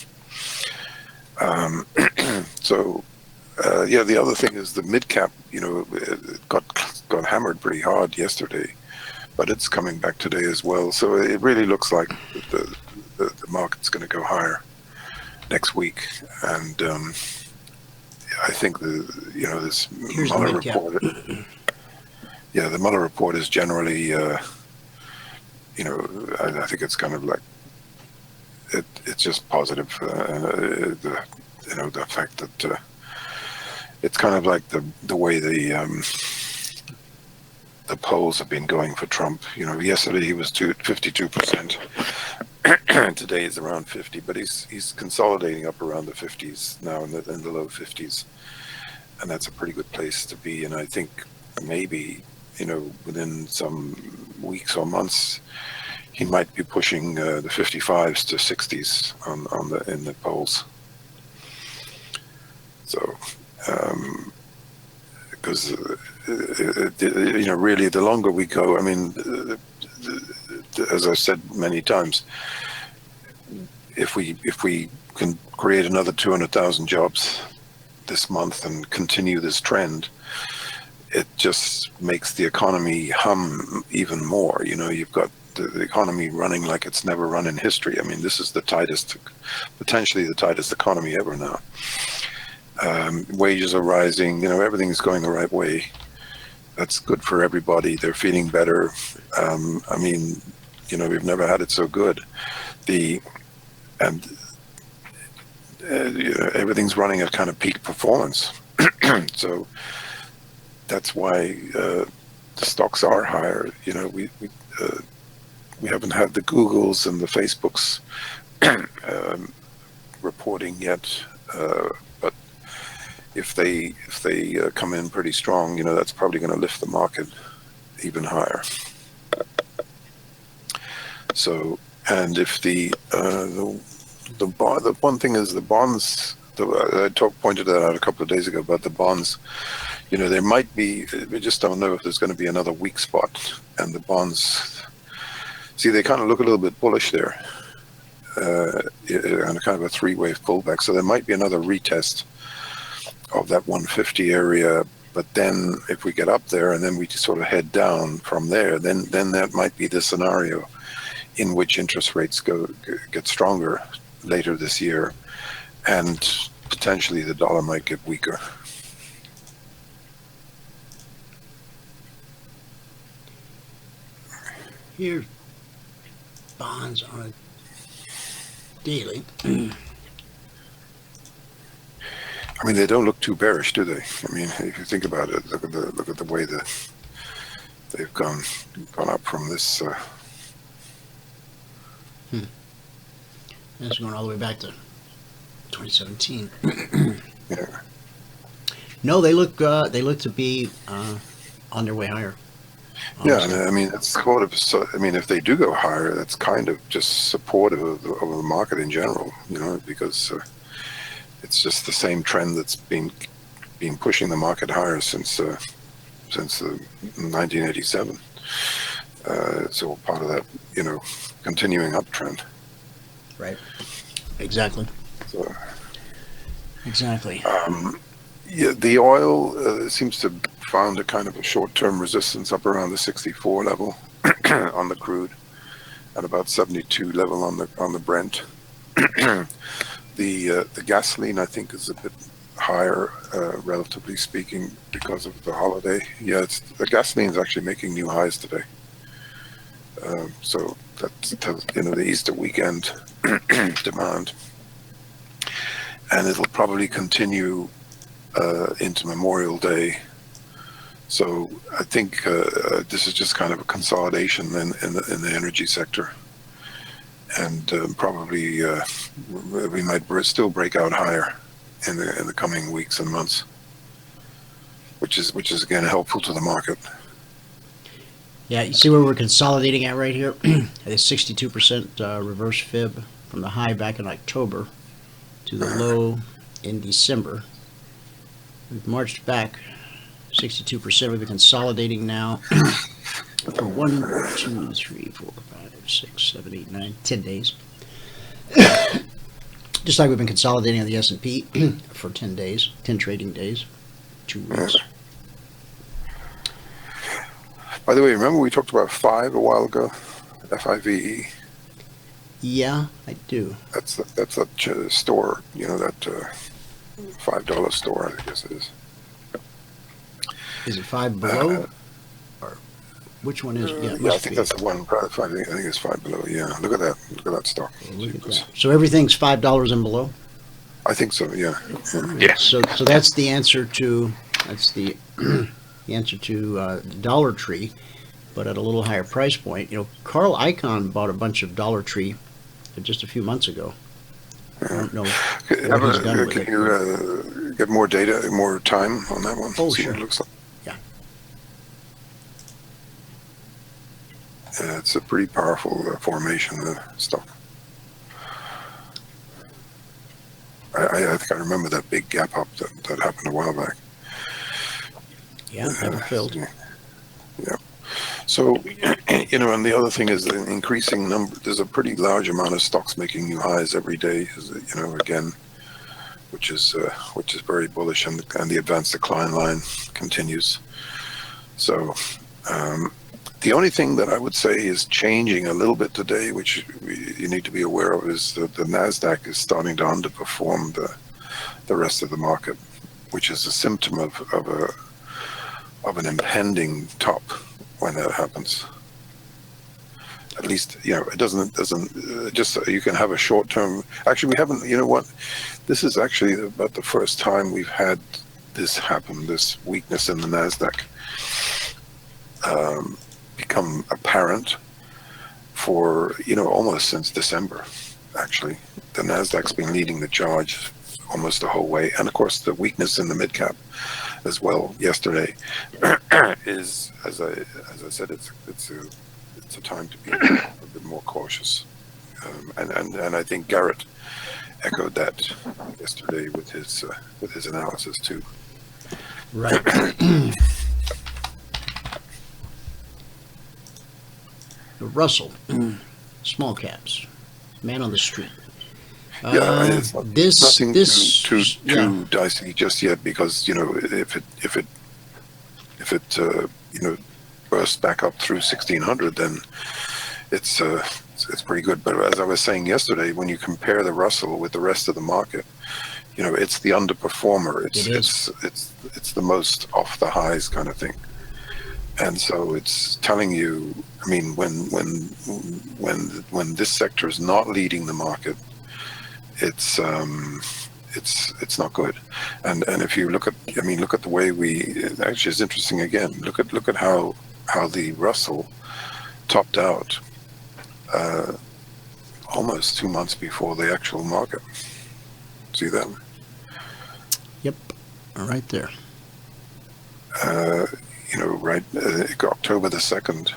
The other thing is the mid cap. It got hammered pretty hard yesterday, but it's coming back today as well. So it really looks like the market's going to go higher next week, and I think this Mueller report. The Mueller report is generally, I think it's kind of like it's just positive. The fact that it's kind of like the way the polls have been going for Trump. Yesterday he was 52%. Today is around 50, but he's consolidating up around the 50s now, in the low 50s, and that's a pretty good place to be. And I think maybe within some weeks or months, he might be pushing the 55s to 60s in the polls. So because really, the longer we go, I mean, as I've said many times, if we can create another 200,000 jobs this month and continue this trend, it just makes the economy hum even more. You've got the economy running like it's never run in history. I mean, this is potentially the tightest economy ever now. Wages are rising, everything's going the right way. That's good for everybody. They're feeling better. I mean, we've never had it so good. Everything's running at kind of peak performance. So that's why the stocks are higher. We haven't had the Googles and the Facebooks reporting yet, but if they come in pretty strong, that's probably going to lift the market even higher. So, and if the one thing is the bonds, I pointed that out a couple of days ago about the bonds. There might be, we just don't know if there's going to be another weak spot, and the bonds, see, they kind of look a little bit bullish there, and kind of a three-wave pullback. So there might be another retest of that 150 area. But then if we get up there and then we just sort of head down from there, then that might be the scenario in which interest rates get stronger later this year, and potentially the dollar might get weaker. Here, bonds on a daily. I mean, they don't look too bearish, do they? I mean, if you think about it, look at the way that they've gone up from this. That's going all the way back to 2017. Yeah. No, they look to be on their way higher. Honestly. Yeah, and I mean, it's sort of. So, I mean, if they do go higher, that's kind of just supportive of the market in general, because it's just the same trend that's been pushing the market higher since 1987. It's all part of that, continuing uptrend. Right. Exactly. So, exactly. Yeah, the oil seems to have found a kind of a short-term resistance up around the 64 level on the crude, at about 72 level on the Brent. The gasoline, I think, is a bit higher, relatively speaking, because of the holiday. Yeah, the gasoline is actually making new highs today. So that's the Easter weekend demand, and it'll probably continue into Memorial Day. So I think this is just kind of a consolidation in the energy sector, and probably we might still break out higher in the coming weeks and months, which is again helpful to the market. Yeah, you see where we're consolidating at right here? At a 62% reverse fib from the high back in October to the low in December. We've marched back 62%. We've been consolidating now for 1, 2, 3, 4, 5, 6, 7, 8, 9, 10 days. Just like we've been consolidating on the S&P for 10 days, 10 trading days, 2 weeks. By the way, remember we talked about FIVE a while ago? FIVE. Yeah, I do. That's that store, that $5 store, I guess it is. Is it 5 below? Or which one is it? Yeah, I think that's the one. I think it's 5 below. Yeah, look at that. Look at that stock. Look at that. So everything's $5 and below? I think so. Yeah. So that's the answer to the answer to the Dollar Tree, but at a little higher price point. Carl Icahn bought a bunch of Dollar Tree just a few months ago. I don't know what he's done with it. Can you get more data, more time on that one? Oh, see sure. what it looks like. Yeah. Yeah, it's a pretty powerful formation stock. I think I remember that big gap up that happened a while back. Yeah, never filled. Yeah. So, and the other thing is the increasing number. There's a pretty large amount of stocks making new highs every day. Again, which is very bullish, and the advanced decline line continues. So, the only thing that I would say is changing a little bit today, which you need to be aware of, is that the Nasdaq is starting to underperform the rest of the market, which is a symptom of an impending top when that happens. At least, it doesn't just, you can have a short term. Actually, we haven't, this is actually about the first time we've had this happen, this weakness in the Nasdaq become apparent for, almost since December. Actually, the Nasdaq's been leading the charge almost the whole way. And of course, the weakness in the mid cap as well yesterday is, as I said, it's a time to be a bit more cautious. And I think Garrett echoed that yesterday with his analysis too. Right. Russell, small caps, man on the street. It's nothing too yeah. dicey just yet, because if it bursts back up through 1600, then it's pretty good. But as I was saying yesterday, when you compare the Russell with the rest of the market, it's the underperformer. It's the most off the highs kind of thing. And so it's telling you, I mean, when this sector is not leading the market, it's not good. And if you look at the way actually it's interesting again. Look at how the Russell topped out almost 2 months before the actual market. See that? Yep, right there. October the 2nd.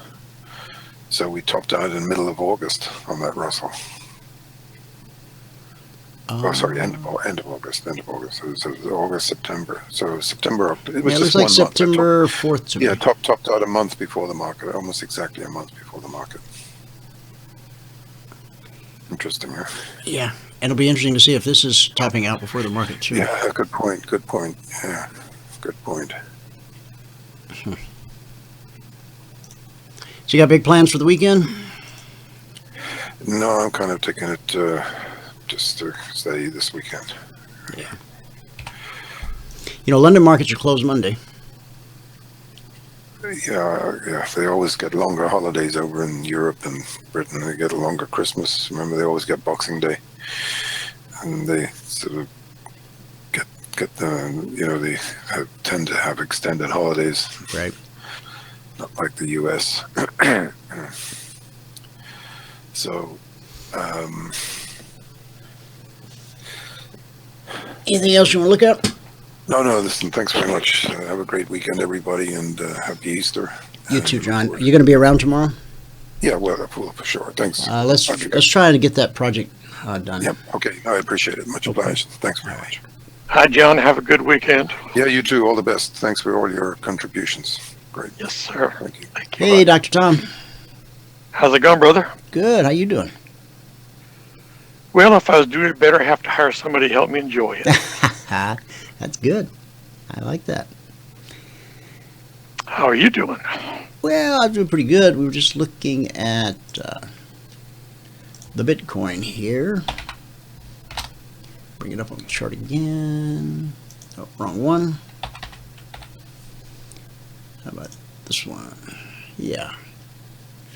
So we topped out in the middle of August on that Russell. End of August. So it was August, September. So September, it was just like 1 month. September 4th to me. Yeah, topped out a month before the market, almost exactly a month before the market. Interesting, huh? Yeah, and it'll be interesting to see if this is topping out before the market too. Yeah, good point. Yeah, good point. So you got big plans for the weekend? No, I'm kind of taking it just to stay this weekend. Yeah. London markets are closed Monday. Yeah, they always get longer holidays over in Europe and Britain. They get a longer Christmas. Remember, they always get Boxing Day, and they sort of get they tend to have extended holidays. Right. Not like the U.S. So. Anything else you want to look at? No, listen, thanks very much. Have a great weekend, everybody, and happy Easter. You too, John. Are you going to be around tomorrow? Yeah, well, for sure. Thanks. Let's try to get that project done. Yep. Okay. I appreciate it. Much obliged. Thanks very much. Hi, John. Have a good weekend. Yeah, you too. All the best. Thanks for all your contributions. Great. Yes, sir. Thank you. Thank you. Hey, Dr. Tom. How's it going, brother? Good. How you doing? Well, if I was doing it better, I have to hire somebody to help me enjoy it. That's good. I like that. How are you doing? Well, I'm doing pretty good. We were just looking at the Bitcoin here. Bring it up on the chart again. Oh, wrong one. How about this one? Yeah,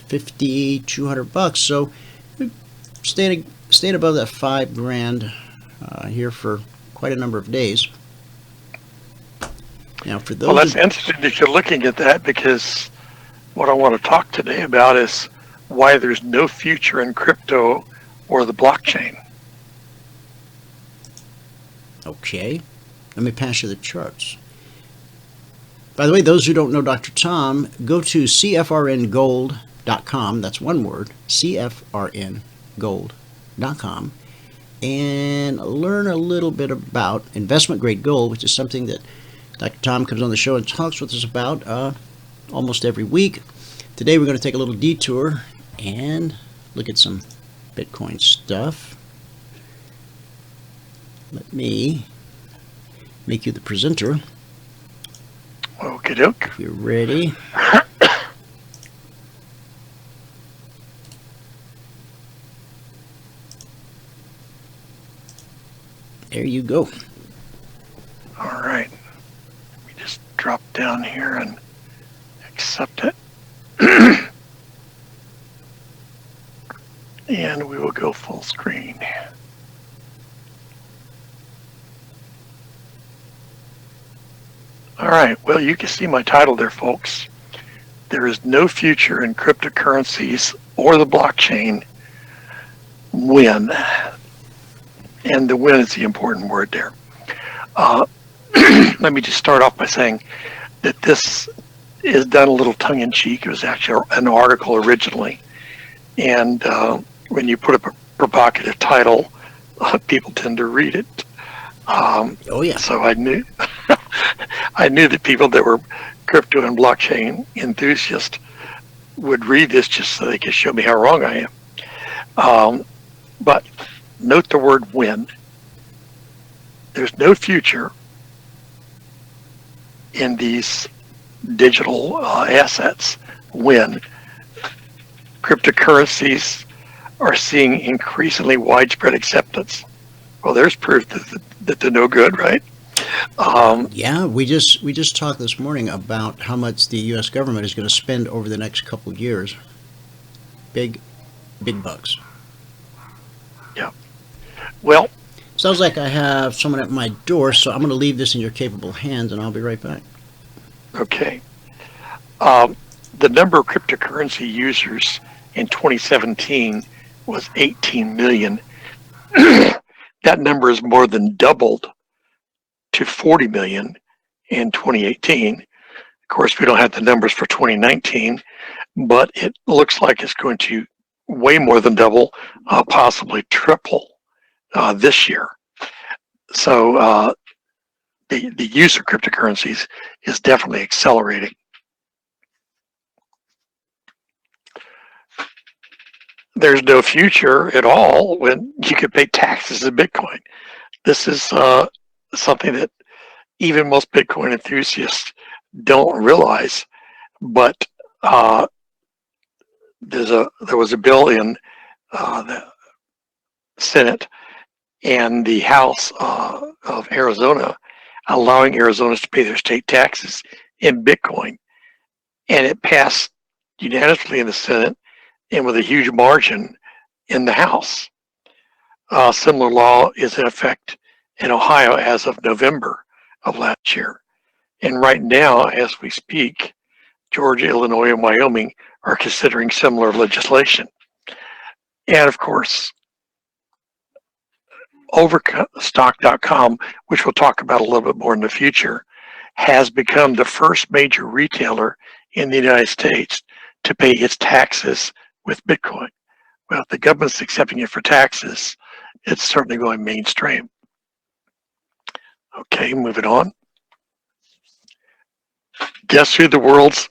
$5,200. So we stayed above that $5,000 here for quite a number of days. Now, for those, well, that's interesting that you're looking at that, because what I want to talk today about is why there's no future in crypto or the blockchain. Okay, let me pass you the charts. By the way, those who don't know Dr. Tom, go to CFRNgold.com. That's one word, CFRNgold.com, and learn a little bit about investment grade gold, which is something that Dr. Tom comes on the show and talks with us about almost every week. Today we're going to take a little detour and look at some Bitcoin stuff. Let me make you the presenter. Okie doke. If you're ready. There you go. All right. Let me just drop down here and accept it. And we will go full screen. All right. Well, you can see my title there, folks. There is no future in cryptocurrencies or the blockchain when. And the when is the important word there. Let me just start off by saying that this is done a little tongue-in-cheek. It was actually an article originally. And when you put a provocative title, people tend to read it. Oh yeah. So I knew I knew that people that were crypto and blockchain enthusiasts would read this just so they could show me how wrong I am. But note the word when. There's no future in these digital assets when cryptocurrencies are seeing increasingly widespread acceptance. Well, there's proof that they're no good, right? Yeah, we just talked this morning about how much the U.S. government is going to spend over the next couple of years. Big bucks. Yeah. Well, sounds like I have someone at my door, so I'm going to leave this in your capable hands, and I'll be right back. Okay. The number of cryptocurrency users in 2017 was 18 million. That number is more than doubled to 40 million in 2018. Of course, we don't have the numbers for 2019, but it looks like it's going to way more than double, possibly triple this year. So the use of cryptocurrencies is definitely accelerating. There's no future at all when you could pay taxes in Bitcoin. This is something that even most Bitcoin enthusiasts don't realize, but there was a bill in the Senate and the House of Arizona allowing Arizonans to pay their state taxes in Bitcoin, and it passed unanimously in the Senate and with a huge margin in the House. Similar law is in effect in Ohio as of November of last year. And right now, as we speak, Georgia, Illinois, and Wyoming are considering similar legislation. And of course, Overstock.com, which we'll talk about a little bit more in the future, has become the first major retailer in the United States to pay its taxes with Bitcoin. Well, if the government's accepting it for taxes, it's certainly going mainstream. Okay, moving on. Guess who the world's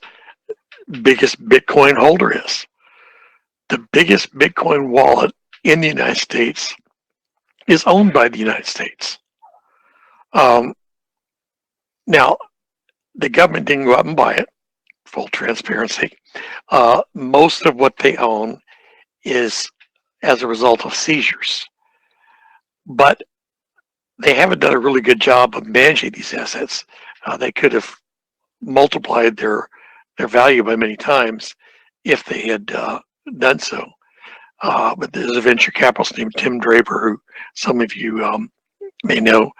biggest Bitcoin holder is? The biggest Bitcoin wallet in the United States is owned by the United States. Now, the government didn't go out and buy it, full transparency. Most of what they own is as a result of seizures. But they haven't done a really good job of managing these assets. They could have multiplied their value by many times if they had done so. But there's a venture capitalist named Tim Draper, who some of you may know.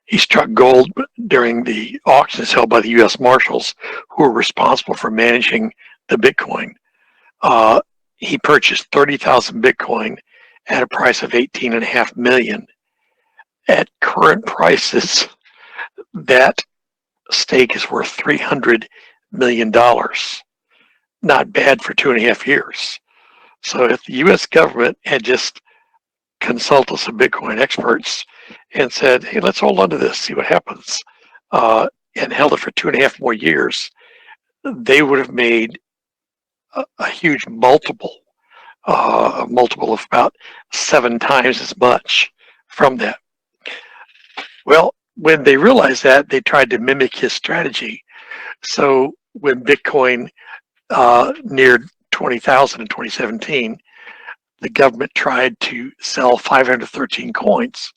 He struck gold during the auctions held by the U.S. Marshals, who were responsible for managing the Bitcoin. He purchased 30,000 Bitcoin at a price of $18.5 million. At current prices, that stake is worth $300 million. Not bad for 2.5 years. So if the U.S. government had just consulted some Bitcoin experts and said, hey, let's hold on to this, see what happens, and held it for 2.5 more years, they would have made a huge multiple of about 7 times as much from that. Well, when they realized that, they tried to mimic his strategy. So when Bitcoin neared 20,000 in 2017, the government tried to sell 513 coins.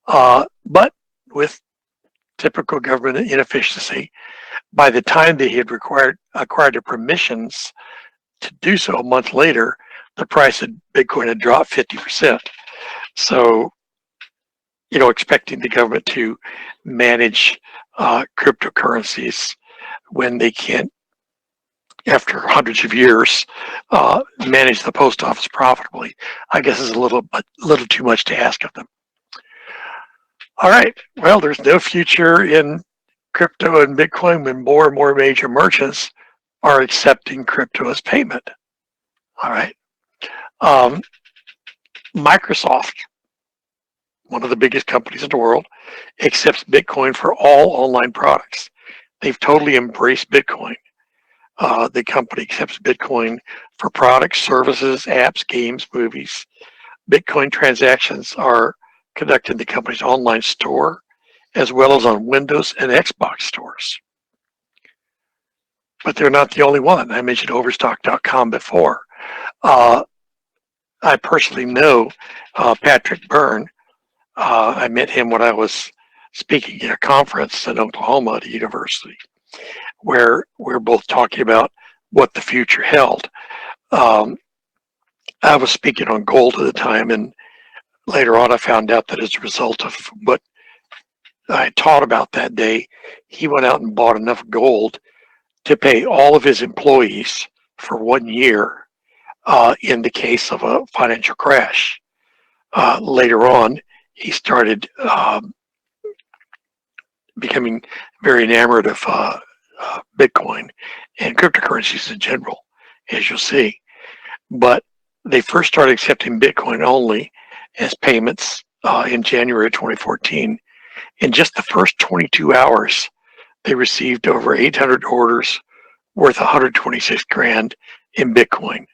But with typical government inefficiency, by the time they had acquired the permissions to do so a month later, the price of Bitcoin had dropped 50%. So, expecting the government to manage cryptocurrencies when they can't, after hundreds of years, manage the post office profitably, I guess is a little too much to ask of them. All right. Well, there's no future in crypto and Bitcoin when more and more major merchants are accepting crypto as payment. All right. Microsoft, one of the biggest companies in the world, accepts Bitcoin for all online products. They've totally embraced Bitcoin. The company accepts Bitcoin for products, services, apps, games, movies. Bitcoin transactions are conducted in the company's online store, as well as on Windows and Xbox stores. But they're not the only one. I mentioned Overstock.com before. I personally know Patrick Byrne. I met him when I was speaking at a conference in Oklahoma at a university, where we're both talking about what the future held. I was speaking on gold at the time, and later on I found out that as a result of what I taught about that day, he went out and bought enough gold to pay all of his employees for 1 year in the case of a financial crash. Later on, he started becoming very enamored of Bitcoin and cryptocurrencies in general, as you'll see. But they first started accepting Bitcoin only as payments in January of 2014. In just the first 22 hours, they received over 800 orders worth 126 grand in Bitcoin.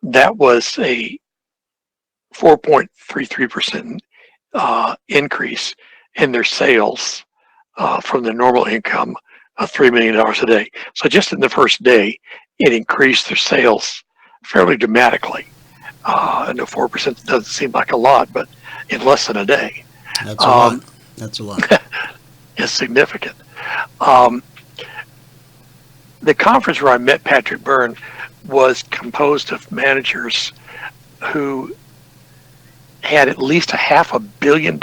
That was a 4.33% increase in their sales from the normal income of $3 million a day. So just in the first day, it increased their sales fairly dramatically. I know 4% doesn't seem like a lot, but in less than a day. That's a lot. That's a lot. It's significant. The conference where I met Patrick Byrne was composed of managers who had at least $500 million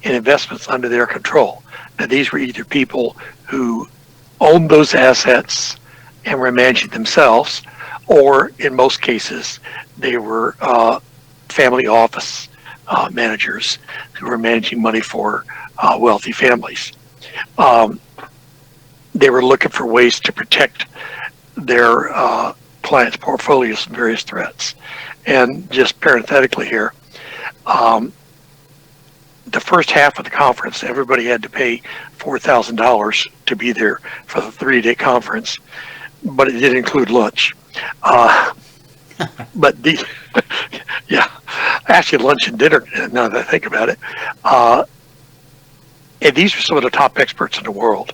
in investments under their control. Now, these were either people who owned those assets and were managing themselves, or in most cases, they were family office managers who were managing money for wealthy families. They were looking for ways to protect their clients' portfolios from various threats. And just parenthetically here, the first half of the conference, everybody had to pay $4,000 to be there for the 3-day conference, but it did include lunch. But the, yeah, actually lunch and dinner, now that I think about it. And these are some of the top experts in the world.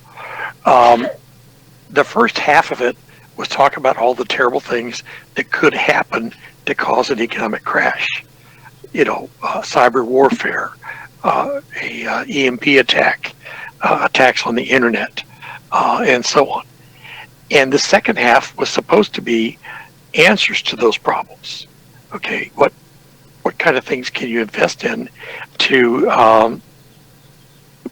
The first half of it was talking about all the terrible things that could happen to cause an economic crash. You know, cyber warfare, a EMP attack, attacks on the internet, and so on. And the second half was supposed to be answers to those problems. Okay, what kind of things can you invest in to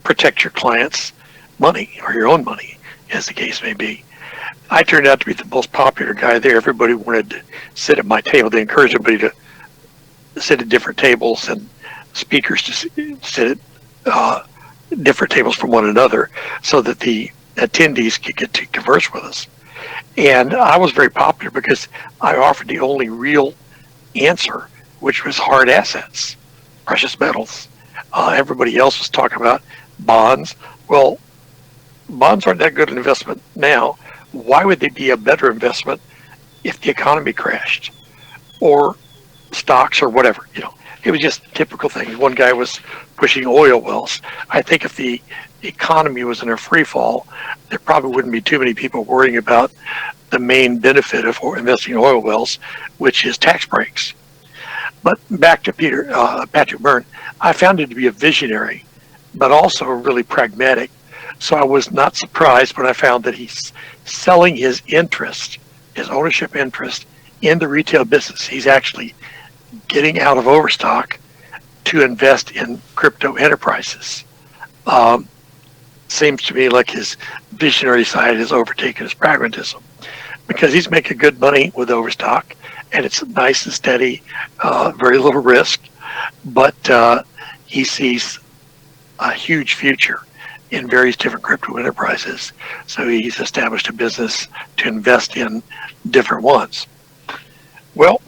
protect your clients' money or your own money, as the case may be? I turned out to be the most popular guy there. Everybody wanted to sit at my table. They encouraged everybody to sit at different tables and speakers to sit at different tables from one another so that the attendees could get to converse with us. And I was very popular because I offered the only real answer, which was hard assets, precious metals. Everybody else was talking about bonds. Well, bonds aren't that good an investment now. Why would they be a better investment if the economy crashed, or stocks, or whatever? You know, it was just typical things. One guy was pushing oil wells. I think if the economy was in a free fall, there probably wouldn't be too many people worrying about the main benefit of investing in oil wells, which is tax breaks. But back to Patrick Byrne, I found him to be a visionary, but also really pragmatic. So I was not surprised when I found that he's selling his interest, his ownership interest in the retail business. He's actually getting out of Overstock to invest in crypto enterprises. Seems to me like his visionary side has overtaken his pragmatism, because he's making good money with Overstock, and it's nice and steady, very little risk, but he sees a huge future in various different crypto enterprises. So he's established a business to invest in different ones. Well,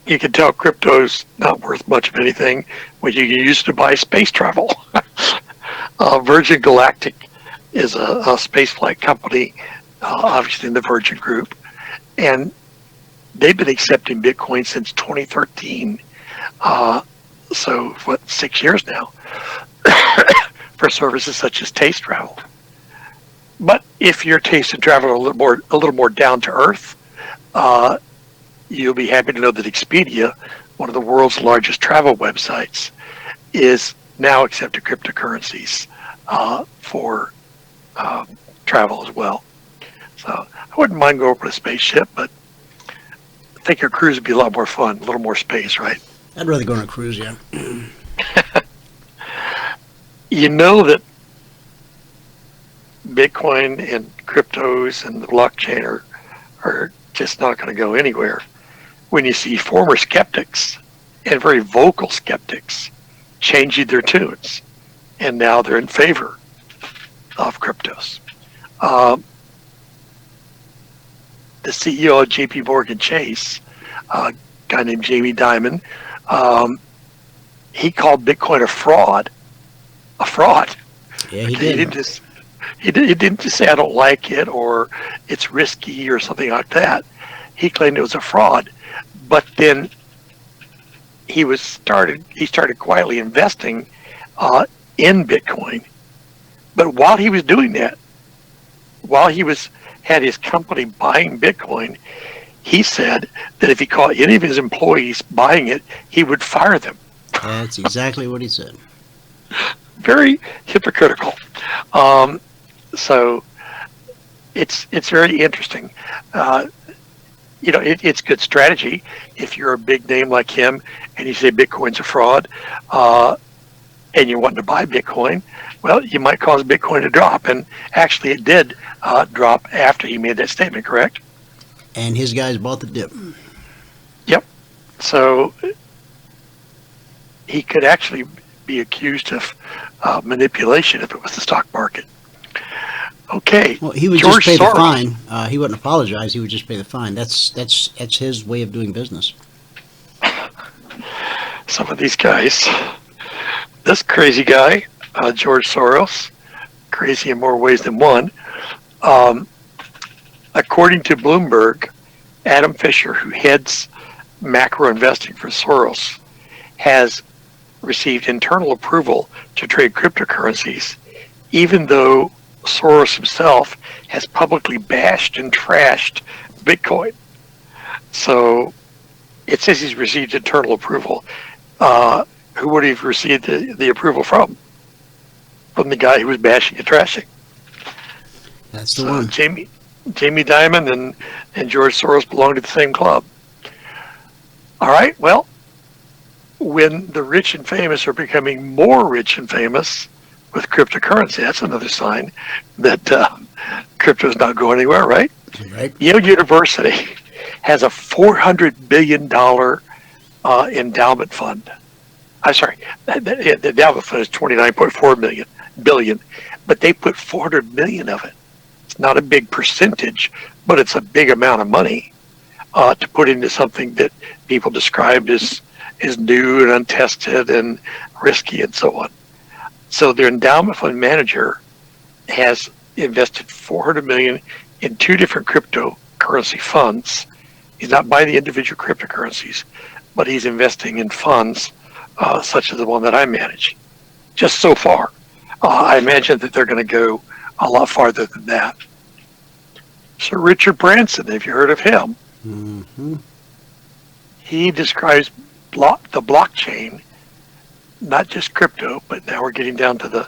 you can tell crypto's not worth much of anything when you use it to buy space travel. Virgin Galactic is a spaceflight company, obviously in the Virgin Group, and they've been accepting Bitcoin since 2013. So, 6 years now, for services such as taste travel. But if your taste and travel are a little more down to earth, you'll be happy to know that Expedia, one of the world's largest travel websites, is now accepting cryptocurrencies for travel as well. So I wouldn't mind going over a spaceship, but I think your cruise would be a lot more fun, a little more space, right? I'd rather go on a cruise, yeah. You know that Bitcoin and cryptos and the blockchain are just not going to go anywhere when you see former skeptics and very vocal skeptics changing their tunes, and now they're in favor of cryptos. The CEO of JP Morgan Chase, a guy named Jamie Dimon, he called Bitcoin a fraud. A fraud. Yeah, he did. He didn't just say I don't like it or it's risky or something like that. He claimed it was a fraud, but then he started quietly investing in Bitcoin. But while he was doing that, while he had his company buying Bitcoin, he said that if he caught any of his employees buying it, he would fire them. That's exactly what he said. Very hypocritical. So it's very interesting. It's good strategy if you're a big name like him and you say Bitcoin's a fraud, and you want to buy Bitcoin. Well, you might cause Bitcoin to drop, and actually it did drop after he made that statement, correct? And his guys bought the dip. Yep. So he could actually be accused of manipulation if it was the stock market. Okay. Well, he would George just pay Soros. the fine. He wouldn't apologize. He would just pay the fine. That's his way of doing business. Some of these guys. This crazy guy, George Soros, crazy in more ways than one. According to Bloomberg, Adam Fisher, who heads macro investing for Soros, has received internal approval to trade cryptocurrencies, even though Soros himself has publicly bashed and trashed Bitcoin. So it says he's received internal approval. Who would he have received the approval from? From the guy who was bashing and trashing. That's the one. Jamie Dimon and George Soros belong to the same club. All right, well, when the rich and famous are becoming more rich and famous with cryptocurrency, that's another sign that crypto is not going anywhere, right? Right. Yale University has a $400 billion endowment fund. I'm sorry, the endowment fund is $29.4 billion, but they put $400 million of it. It's not a big percentage, but it's a big amount of money to put into something that people described as new and untested and risky and so on. So their endowment fund manager has invested $400 million in 2 different cryptocurrency funds. He's not buying the individual cryptocurrencies, but he's investing in funds such as the one that I manage. Just so far, I imagine that they're going to go a lot farther than that. Sir Richard Branson, have you heard of him? Mm-hmm. He describes the blockchain, not just crypto, but now we're getting down to the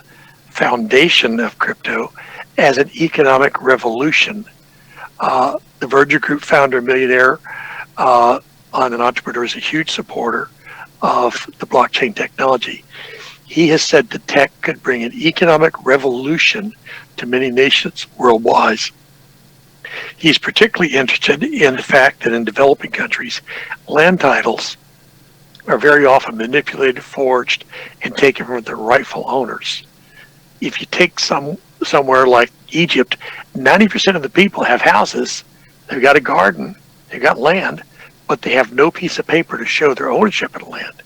foundation of crypto, as an economic revolution. The Virgin Group founder, millionaire, and an entrepreneur, is a huge supporter of the blockchain technology. He has said that tech could bring an economic revolution to many nations worldwide. He's particularly interested in the fact that in developing countries, land titles are very often manipulated, forged, and taken from their rightful owners. If you take somewhere like Egypt, 90% of the people have houses, they've got a garden, they've got land, but they have no piece of paper to show their ownership of the land.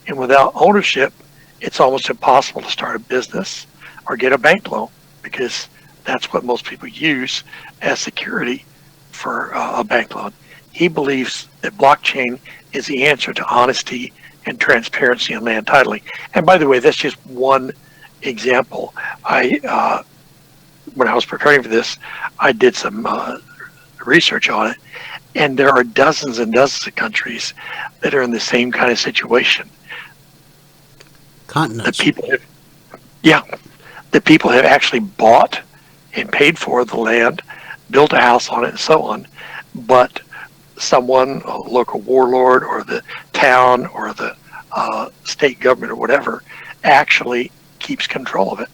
And without ownership, it's almost impossible to start a business or get a bank loan, because that's what most people use as security for a bank loan. He believes that blockchain is the answer to honesty and transparency in land titling. And by the way, that's just one example. When I was preparing for this, I did some research on it, and there are dozens and dozens of countries that are in the same kind of situation. Continents. The people have actually bought and paid for the land, built a house on it, and so on, but someone, a local warlord or the town or the state government or whatever, actually keeps control of it.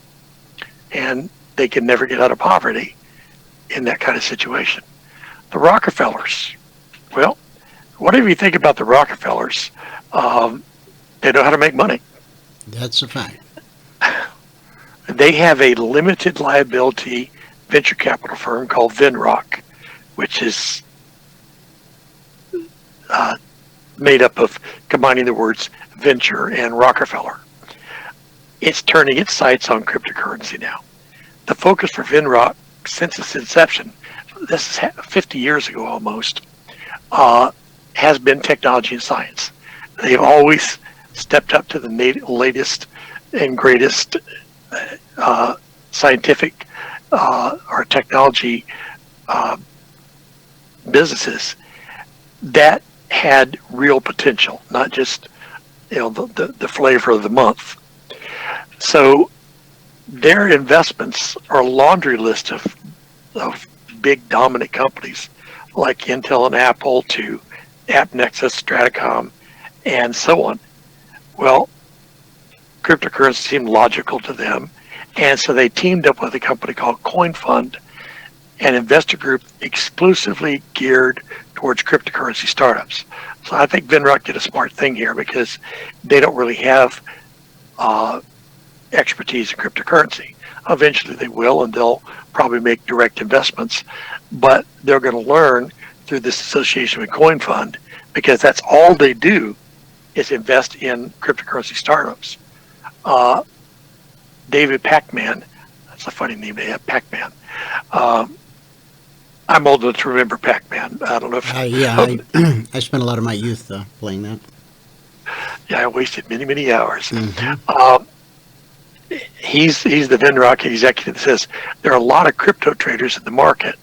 And they can never get out of poverty in that kind of situation. The Rockefellers, well, whatever you think about the Rockefellers, they know how to make money. That's a fact. They have a limited liability venture capital firm called Venrock, which is made up of combining the words venture and Rockefeller. It's turning its sights on cryptocurrency now. The focus for Venrock since its inception, this is 50 years ago almost, has been technology and science. They've always stepped up to the latest and greatest scientific or technology businesses that had real potential, not just the flavor of the month. So their investments are a laundry list of big dominant companies like Intel and Apple to AppNexus, Stratacom, and so on. Well, cryptocurrency seemed logical to them, and so they teamed up with a company called CoinFund, an investor group exclusively geared towards cryptocurrency startups. So I think Venrock did a smart thing here, because they don't really have expertise in cryptocurrency. Eventually they will, and they'll probably make direct investments, but they're going to learn through this association with CoinFund, because that's all they do is invest in cryptocurrency startups. David Pacman, that's a funny name to have, Pacman. I'm old enough to remember Pac-Man. I don't know if... I spent a lot of my youth playing that. Yeah, I wasted many, many hours. Mm-hmm. He's the Venrock executive that says there are a lot of crypto traders in the market,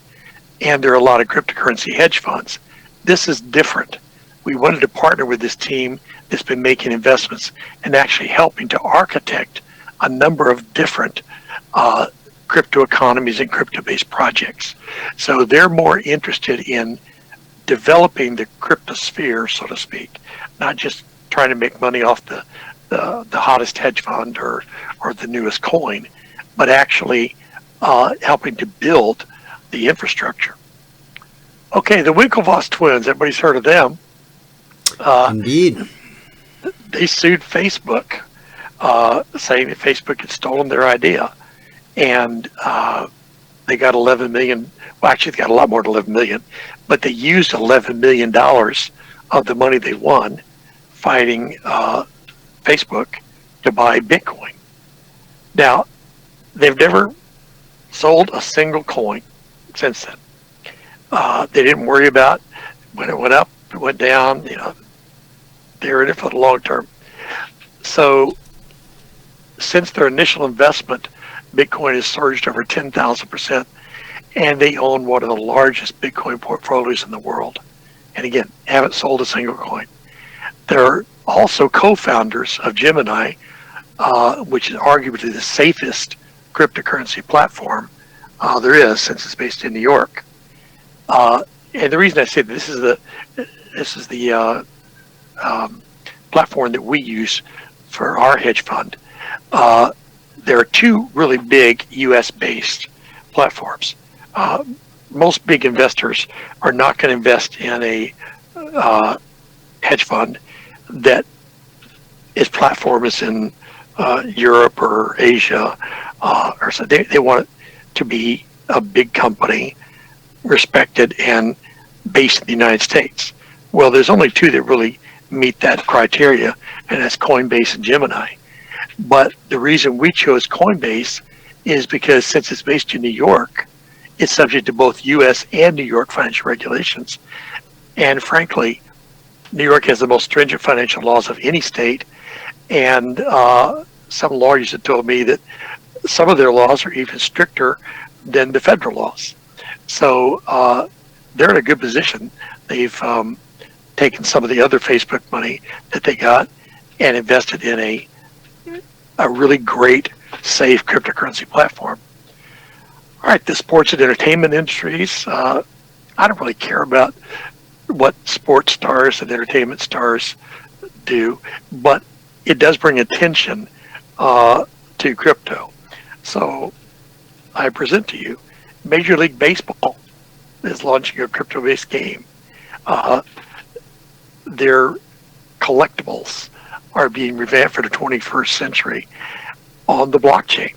and there are a lot of cryptocurrency hedge funds. This is different. We wanted to partner with this team that's been making investments and actually helping to architect a number of different crypto economies and crypto-based projects. So they're more interested in developing the cryptosphere, so to speak, not just trying to make money off the hottest hedge fund or the newest coin, but actually helping to build the infrastructure. Okay, the Winklevoss twins, everybody's heard of them. Indeed. They sued Facebook, saying that Facebook had stolen their idea. And they got 11 million. Well, actually, they got a lot more than 11 million, but they used $11 million of the money they won fighting Facebook to buy Bitcoin. Now, they've never sold a single coin since then. They didn't worry about when it went up, it went down. They're in it for the long term. So, since their initial investment, Bitcoin has surged over 10,000%, and they own one of the largest Bitcoin portfolios in the world. And again, haven't sold a single coin. They're also co-founders of Gemini, which is arguably the safest cryptocurrency platform there is, since it's based in New York. And the reason I say this is the platform that we use for our hedge fund. There are two really big U.S.-based platforms. Most big investors are not going to invest in a hedge fund that its platform is in Europe or Asia, or so they want it to be a big company, respected and based in the United States. Well, there's only two that really meet that criteria, and that's Coinbase and Gemini. But the reason we chose Coinbase is because since it's based in New York, it's subject to both U.S. and New York financial regulations. And frankly, New York has the most stringent financial laws of any state. And some lawyers have told me that some of their laws are even stricter than the federal laws. So they're in a good position. They've taken some of the other Facebook money that they got and invested in a really great, safe cryptocurrency platform. All right, the sports and entertainment industries, I don't really care about what sports stars and entertainment stars do, but it does bring attention to crypto. So I present to you, Major League Baseball is launching a crypto-based game. Their collectibles are being revamped for the 21st century on the blockchain.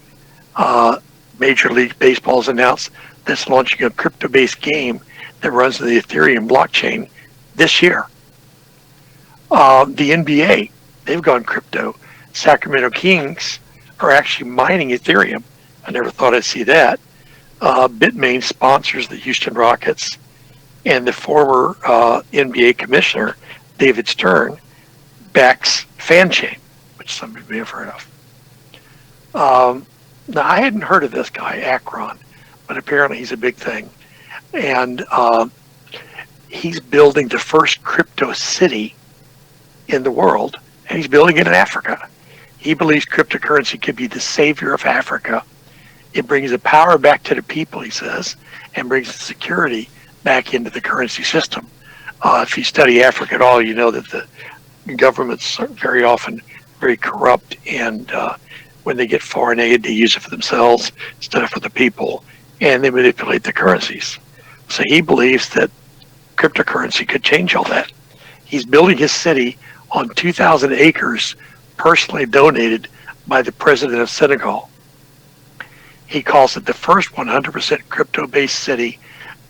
Major League Baseball has announced that it's launching a crypto-based game that runs on the Ethereum blockchain this year. The NBA, they've gone crypto. Sacramento Kings are actually mining Ethereum. I never thought I'd see that. Bitmain sponsors the Houston Rockets, and the former NBA commissioner, David Stern, backs FanChain, which some of you may have heard of. Now, I hadn't heard of this guy, Akron, but apparently he's a big thing. And he's building the first crypto city in the world, and he's building it in Africa. He believes cryptocurrency could be the savior of Africa. It brings the power back to the people, he says, and brings the security back into the currency system. If you study Africa at all, you know that the governments are very often very corrupt, and when they get foreign aid, they use it for themselves instead of for the people, and they manipulate the currencies. So he believes that cryptocurrency could change all that. He's building his city on 2,000 acres personally donated by the president of Senegal. He calls it the first 100% crypto-based city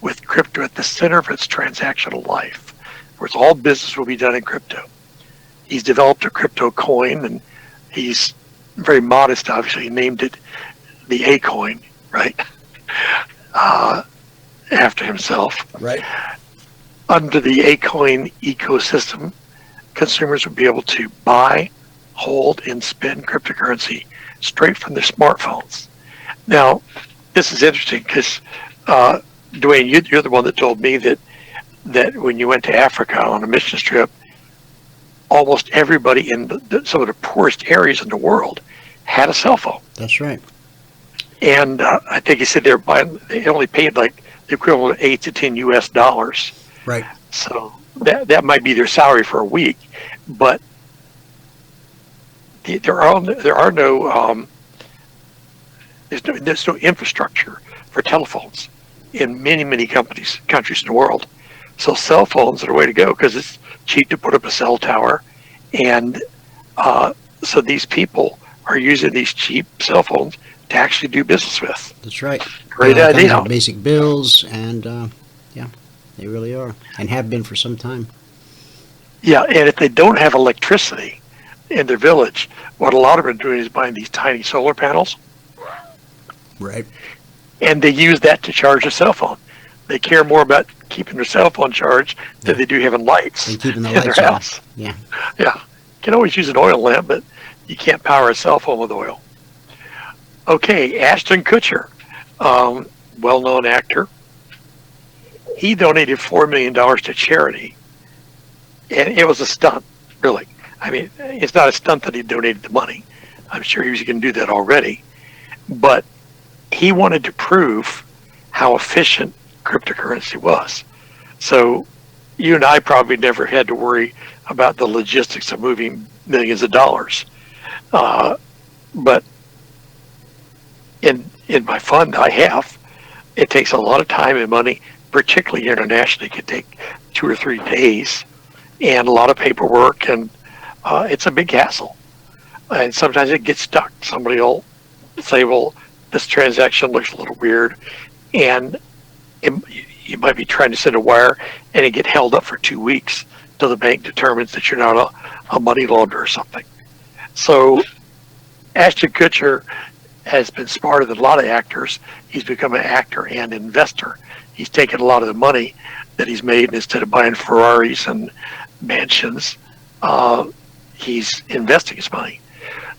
with crypto at the center of its transactional life, where all business will be done in crypto. He's developed a crypto coin, and he's very modest, obviously. He named it the A coin, right? After himself. Right. Under the A coin ecosystem, consumers will be able to buy, hold, and spend cryptocurrency straight from their smartphones. Now, this is interesting because, Dwayne, you're the one that told me that when you went to Africa on a mission trip, almost everybody in some of the poorest areas in the world had a cell phone. That's right. And I think he said they only paid like the equivalent of $8 to $10 US. Right. So that might be their salary for a week, but there are no there's no infrastructure for telephones in many countries in the world. So cell phones are the way to go because it's cheap to put up a cell tower, and so these people are using these cheap cell phones to actually do business with. That's right. Great idea. Basic bills, and yeah, they really are, and have been for some time. Yeah, and if they don't have electricity in their village, what a lot of them are doing is buying these tiny solar panels. Right. And they use that to charge a cell phone. They care more about keeping their cell phone charged than they do having lights And keeping the in lights their on. house. Yeah. Yeah. You can always use an oil lamp, but you can't power a cell phone with oil. Okay, Ashton Kutcher, well-known actor. He donated $4 million to charity. And it was a stunt, really. I mean, it's not a stunt that he donated the money. I'm sure he was going to do that already. But he wanted to prove how efficient cryptocurrency was. So you and I probably never had to worry about the logistics of moving millions of dollars. But in my fund, I have. It takes a lot of time and money, particularly internationally. It could take 2 or 3 days and a lot of paperwork, and it's a big hassle. and sometimes it gets stuck. Somebody will say, well, this transaction looks a little weird, and you might be trying to send a wire and it get held up for 2 weeks till the bank determines that you're not a money launderer or something. So Ashton Kutcher has been smarter than a lot of actors. He's become an actor and investor. He's taken a lot of the money that he's made, and instead of buying Ferraris and mansions, he's investing his money.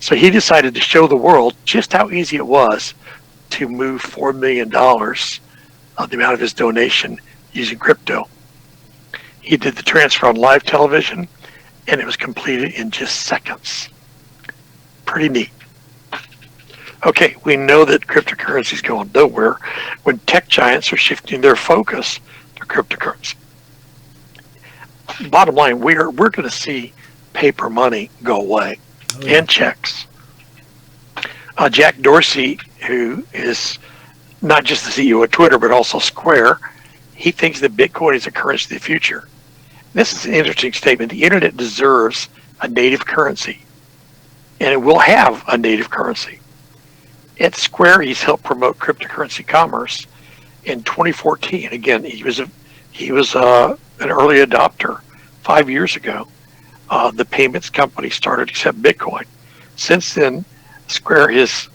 So he decided to show the world just how easy it was to move $4 million of the amount of his donation using crypto. He did the transfer on live television, and it was completed in just seconds. Pretty neat. Okay, we know that cryptocurrency is going nowhere when tech giants are shifting their focus to cryptocurrency. Bottom line, we're going to see paper money go away, and checks. Jack Dorsey, who is not just the CEO of Twitter, but also Square, he thinks that Bitcoin is a currency of the future. This is an interesting statement. The internet deserves a native currency, and it will have a native currency. At Square, he's helped promote cryptocurrency commerce. In 2014, again, he was an early adopter. 5 years ago, the payments company started to accept Bitcoin. Since then, Square has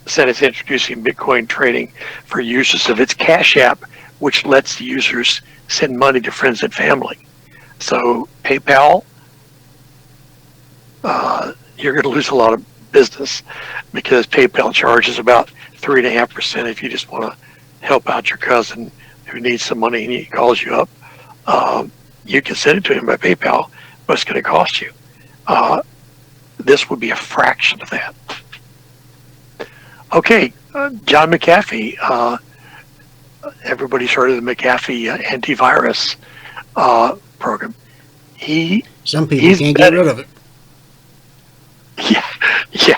said it's introducing Bitcoin trading for users of its Cash App, which lets the users send money to friends and family. So PayPal, you're going to lose a lot of business because PayPal charges about 3.5% if you just want to help out your cousin who needs some money and he calls you up. You can send it to him by PayPal, but it's going to cost you. This would be a fraction of that. Okay, John McAfee. Everybody's heard of the McAfee antivirus program. Some people can't get rid of it. Yeah,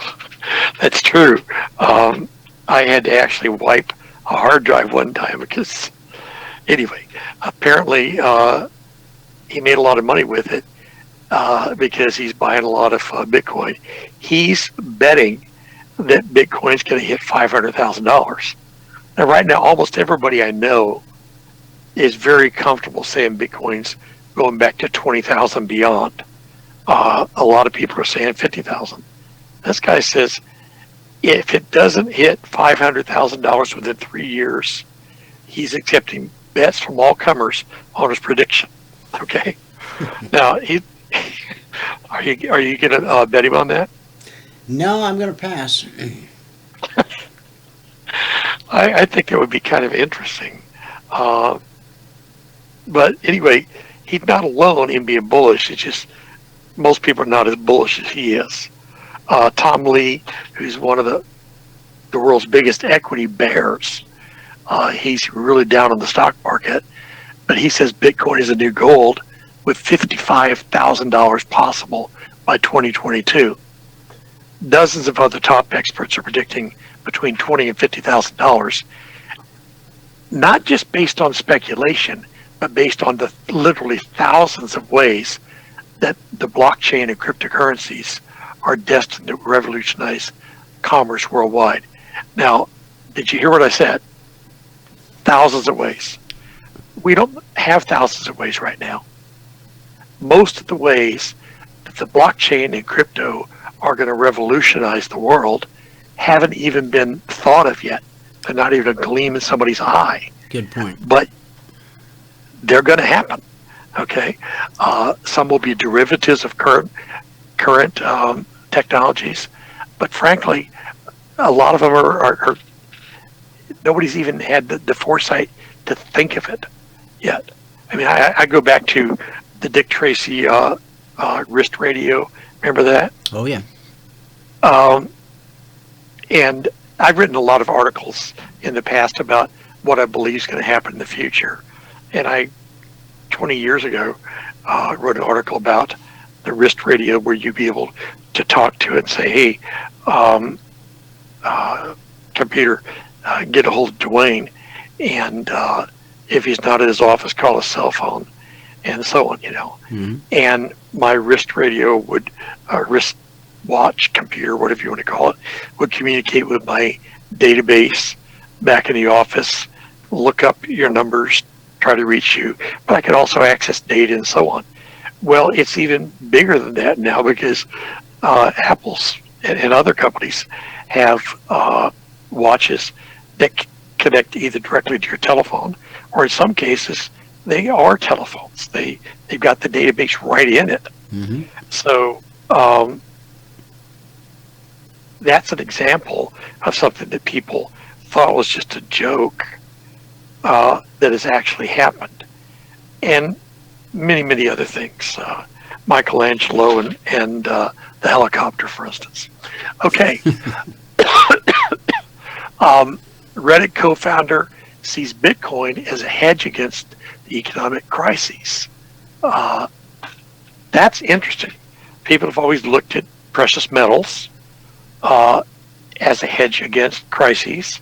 that's true. I had to actually wipe a hard drive one time because, anyway, apparently he made a lot of money with it because he's buying a lot of Bitcoin. He's betting that Bitcoin's going to hit $500,000. Now, right now, almost everybody I know is very comfortable saying Bitcoin's going back to 20,000 beyond. A lot of people are saying 50,000. This guy says if it doesn't hit $500,000 within 3 years, he's accepting bets from all comers on his prediction. Okay. Now, are you going to bet him on that? No, I'm going to pass. I think it would be kind of interesting. But anyway, he's not alone in being bullish. It's just most people are not as bullish as he is. Tom Lee, who's one of the world's biggest equity bears, he's really down on the stock market, but he says Bitcoin is a new gold with $55,000 possible by 2022. Dozens of other top experts are predicting between $20,000 and $50,000, not just based on speculation, but based on the literally thousands of ways that the blockchain and cryptocurrencies are destined to revolutionize commerce worldwide. Now, did you hear what I said? Thousands of ways. We don't have thousands of ways right now. Most of the ways that the blockchain and crypto are going to revolutionize the world haven't even been thought of yet. They're not even a gleam in somebody's eye. Good point. But they're going to happen. Okay, some will be derivatives of current technologies, but frankly, a lot of them are nobody's even had the foresight to think of it yet. I mean, I go back to the Dick Tracy wrist radio. Remember that? Oh yeah. And I've written a lot of articles in the past about what I believe is going to happen in the future, and 20 years ago, wrote an article about the wrist radio where you'd be able to talk to it and say, hey, computer, get a hold of Dwayne, and if he's not at his office, call his cell phone, and so on, you know. Mm-hmm. And my wrist radio would, wrist watch, computer, whatever you want to call it, would communicate with my database back in the office, look up your numbers, try to reach you, but I could also access data and so on. Well, it's even bigger than that now because Apple's and other companies have watches that connect either directly to your telephone, or in some cases, they are telephones. They've got the database right in it. Mm-hmm. So that's an example of something that people thought was just a joke that has actually happened, and many other things. Michelangelo and the helicopter, for instance. Okay. Reddit co-founder sees Bitcoin as a hedge against the economic crises. That's interesting. People have always looked at precious metals as a hedge against crises,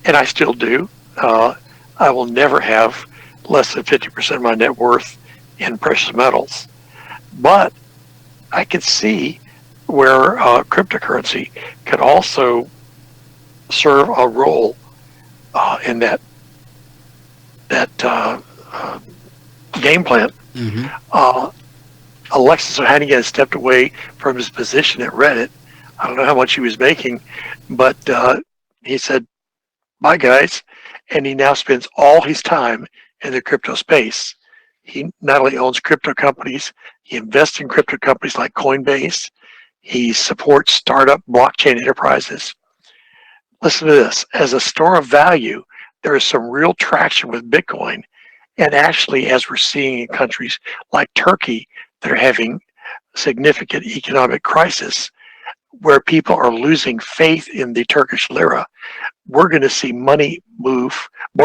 and I still do. I will never have less than 50% of my net worth in precious metals. But I could see where cryptocurrency could also serve a role in that game plan. Mm-hmm. Alexis Ohanian has stepped away from his position at Reddit. I don't know how much he was making, but he said, "Bye, guys," and he now spends all his time in the crypto space. He not only owns crypto companies, he invests in crypto companies like Coinbase. He supports startup blockchain enterprises. Listen to this. As a store of value, there is some real traction with Bitcoin. And actually, as we're seeing in countries like Turkey that are having significant economic crisis, where people are losing faith in the Turkish lira, we're going to see more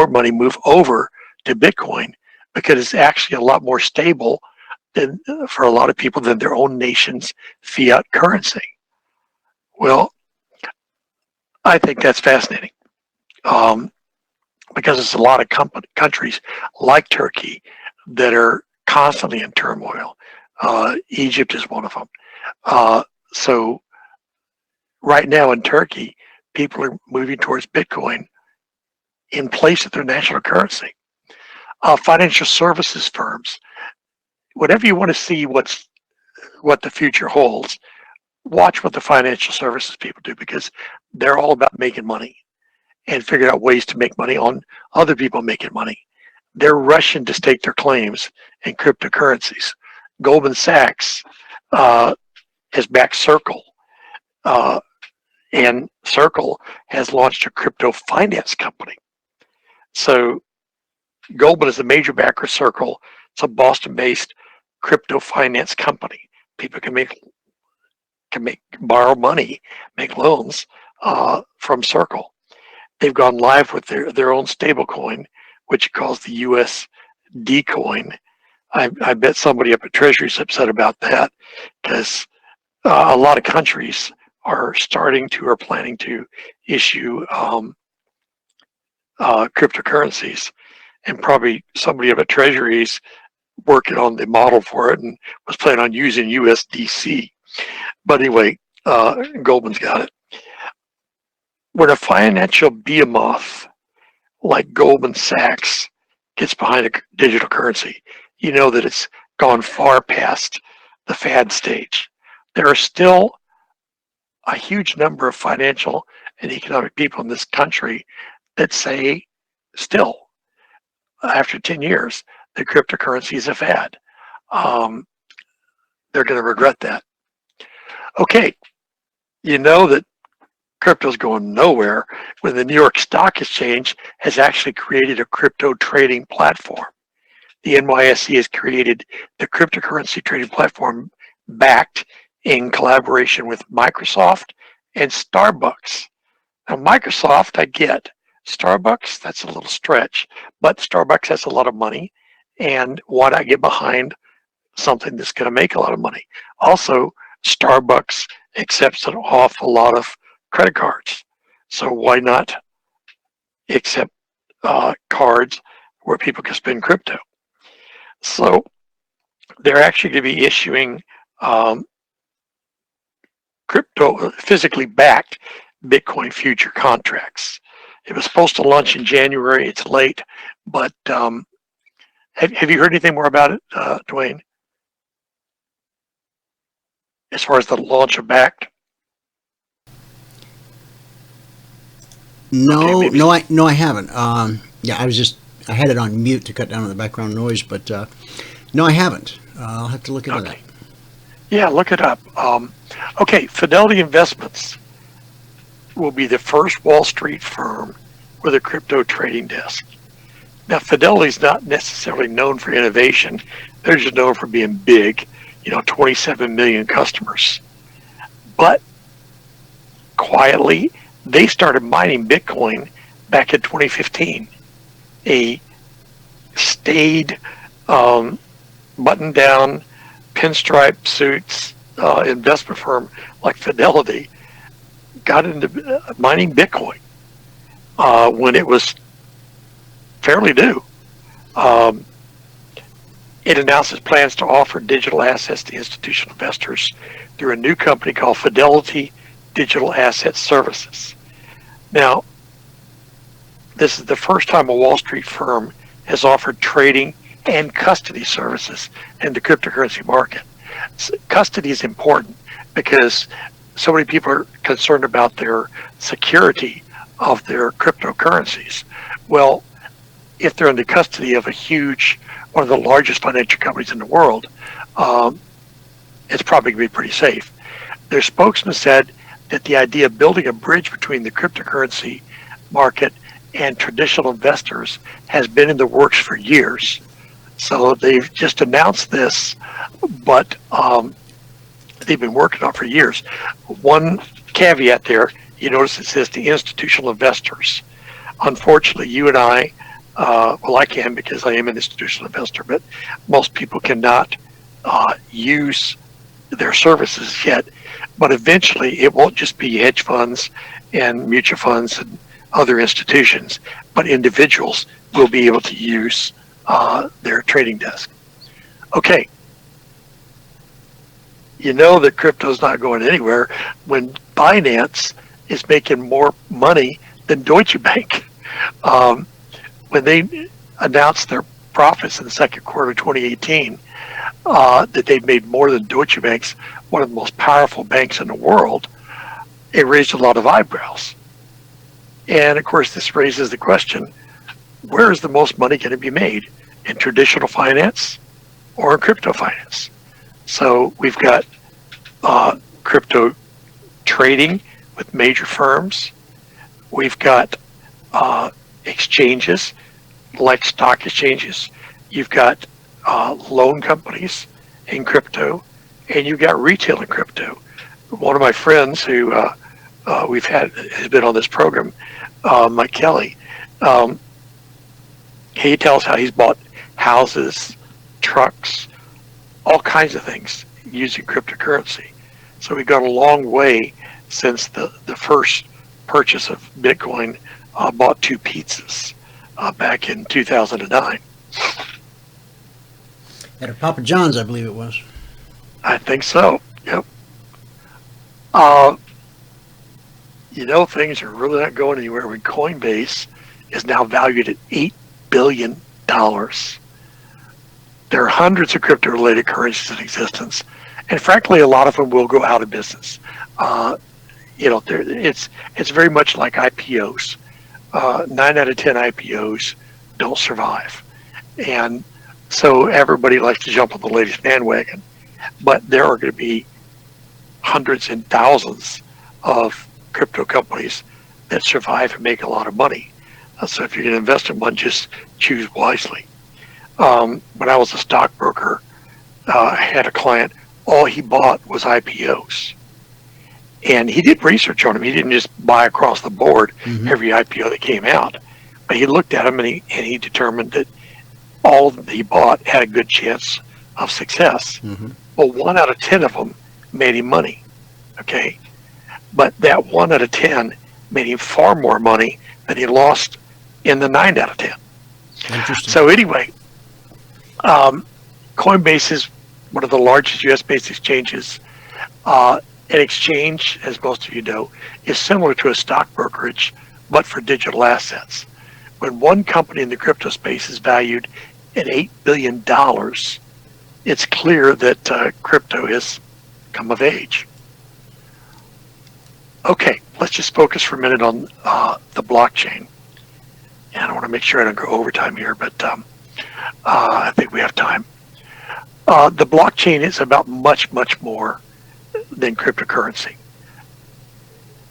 money move over to Bitcoin, because it's actually a lot more stable than, for a lot of people, than their own nation's fiat currency. Well, I think that's fascinating, because there's a lot of countries like Turkey that are constantly in turmoil. Egypt is one of them. So right now in Turkey, people are moving towards Bitcoin in place of their national currency. Financial services firms, whatever you want to see what the future holds, watch what the financial services people do, because they're all about making money and figuring out ways to make money on other people making money. They're rushing to stake their claims in cryptocurrencies. Goldman Sachs has backed Circle, and Circle has launched a crypto finance company. So Goldman is a major backer of Circle. It's a Boston-based crypto finance company. People can borrow money, make loans from Circle. They've gone live with their own stable coin, which it calls the USD coin. I bet somebody up at Treasury is upset about that, because a lot of countries are planning to issue cryptocurrencies, and probably somebody up at Treasury is working on the model for it and was planning on using USDC. But anyway, Goldman's got it. When a financial behemoth like Goldman Sachs gets behind a digital currency, you know that it's gone far past the fad stage. There are still a huge number of financial and economic people in this country that say, still, after 10 years, that cryptocurrency is a fad. They're going to regret that. Okay, you know that crypto's going nowhere when the New York Stock Exchange has actually created a crypto trading platform. The NYSE has created the cryptocurrency trading platform backed in collaboration with Microsoft and Starbucks. Now, Microsoft, I get. Starbucks, that's a little stretch, but Starbucks has a lot of money, and why not get behind something that's going to make a lot of money? Also, Starbucks accepts an awful lot of credit cards, so why not accept cards where people can spend crypto? So they're actually going to be issuing crypto physically backed Bitcoin future contracts. It was supposed to launch in January. It's late, but have you heard anything more about it, Dwayne? As far as the launch of backed? No, Okay, I haven't. Yeah, I had it on mute to cut down on the background noise, but no, I haven't. I'll have to look into that. Yeah, look it up. Okay, Fidelity Investments will be the first Wall Street firm with a crypto trading desk. Now, Fidelity's not necessarily known for innovation. They're just known for being big, 27 million customers. But quietly, they started mining Bitcoin back in 2015. A staid, button-down, pinstripe suits investment firm like Fidelity got into mining Bitcoin when it was fairly new. It announces plans to offer digital assets to institutional investors through a new company called Fidelity Digital Asset Services. Now, this is the first time a Wall Street firm has offered trading and custody services in the cryptocurrency market. Custody is important because so many people are concerned about their security of their cryptocurrencies. Well, if they're in the custody of one of the largest financial companies in the world, it's probably going to be pretty safe. Their spokesman said that the idea of building a bridge between the cryptocurrency market and traditional investors has been in the works for years. So they've just announced this, but they've been working on it for years. One caveat there, you notice it says the institutional investors. Unfortunately, you and I, well, I can because I am an institutional investor, but most people cannot use their services yet. But eventually, it won't just be hedge funds and mutual funds and other institutions, but individuals will be able to use their trading desk. Okay. You know that crypto's not going anywhere when Binance is making more money than Deutsche Bank. When they announced their profits in the second quarter of 2018, that they've made more than Deutsche Bank's, one of the most powerful banks in the world, it raised a lot of eyebrows. And of course, this raises the question, where is the most money going to be made? In traditional finance or in crypto finance? So we've got crypto trading with major firms. We've got exchanges like stock exchanges. You've got loan companies in crypto, and you've got retail in crypto. One of my friends who has been on this program, Mike Kelly, he tells how he's bought houses, trucks, all kinds of things using cryptocurrency. So we've got a long way since the first purchase of Bitcoin. Bought 2 pizzas back in 2009. At a Papa John's, I believe it was. I think so. Yep. Things are really not going anywhere when Coinbase is now valued at $8 billion. There are hundreds of crypto-related currencies in existence, and frankly, a lot of them will go out of business. It's very much like IPOs. 9 out of 10 IPOs don't survive, and so everybody likes to jump on the latest bandwagon. But there are going to be hundreds and thousands of crypto companies that survive and make a lot of money. So if you're going to invest in one, just choose wisely. When I was a stockbroker, I had a client, all he bought was IPOs. And he did research on them. He didn't just buy across the board every IPO that came out. But he looked at them and he determined that all of them that he bought had a good chance of success. Well, 1 out of 10 of them made him money. Okay. But that 1 out of 10 made him far more money than he lost in the 9 out of 10. Interesting. So anyway, Coinbase is one of the largest US-based exchanges. An exchange, as most of you know, is similar to a stock brokerage, but for digital assets. When one company in the crypto space is valued at $8 billion, it's clear that crypto has come of age. Okay, let's just focus for a minute on the blockchain. And I want to make sure I don't go overtime here, but I think we have time. The blockchain is about much, much more than cryptocurrency.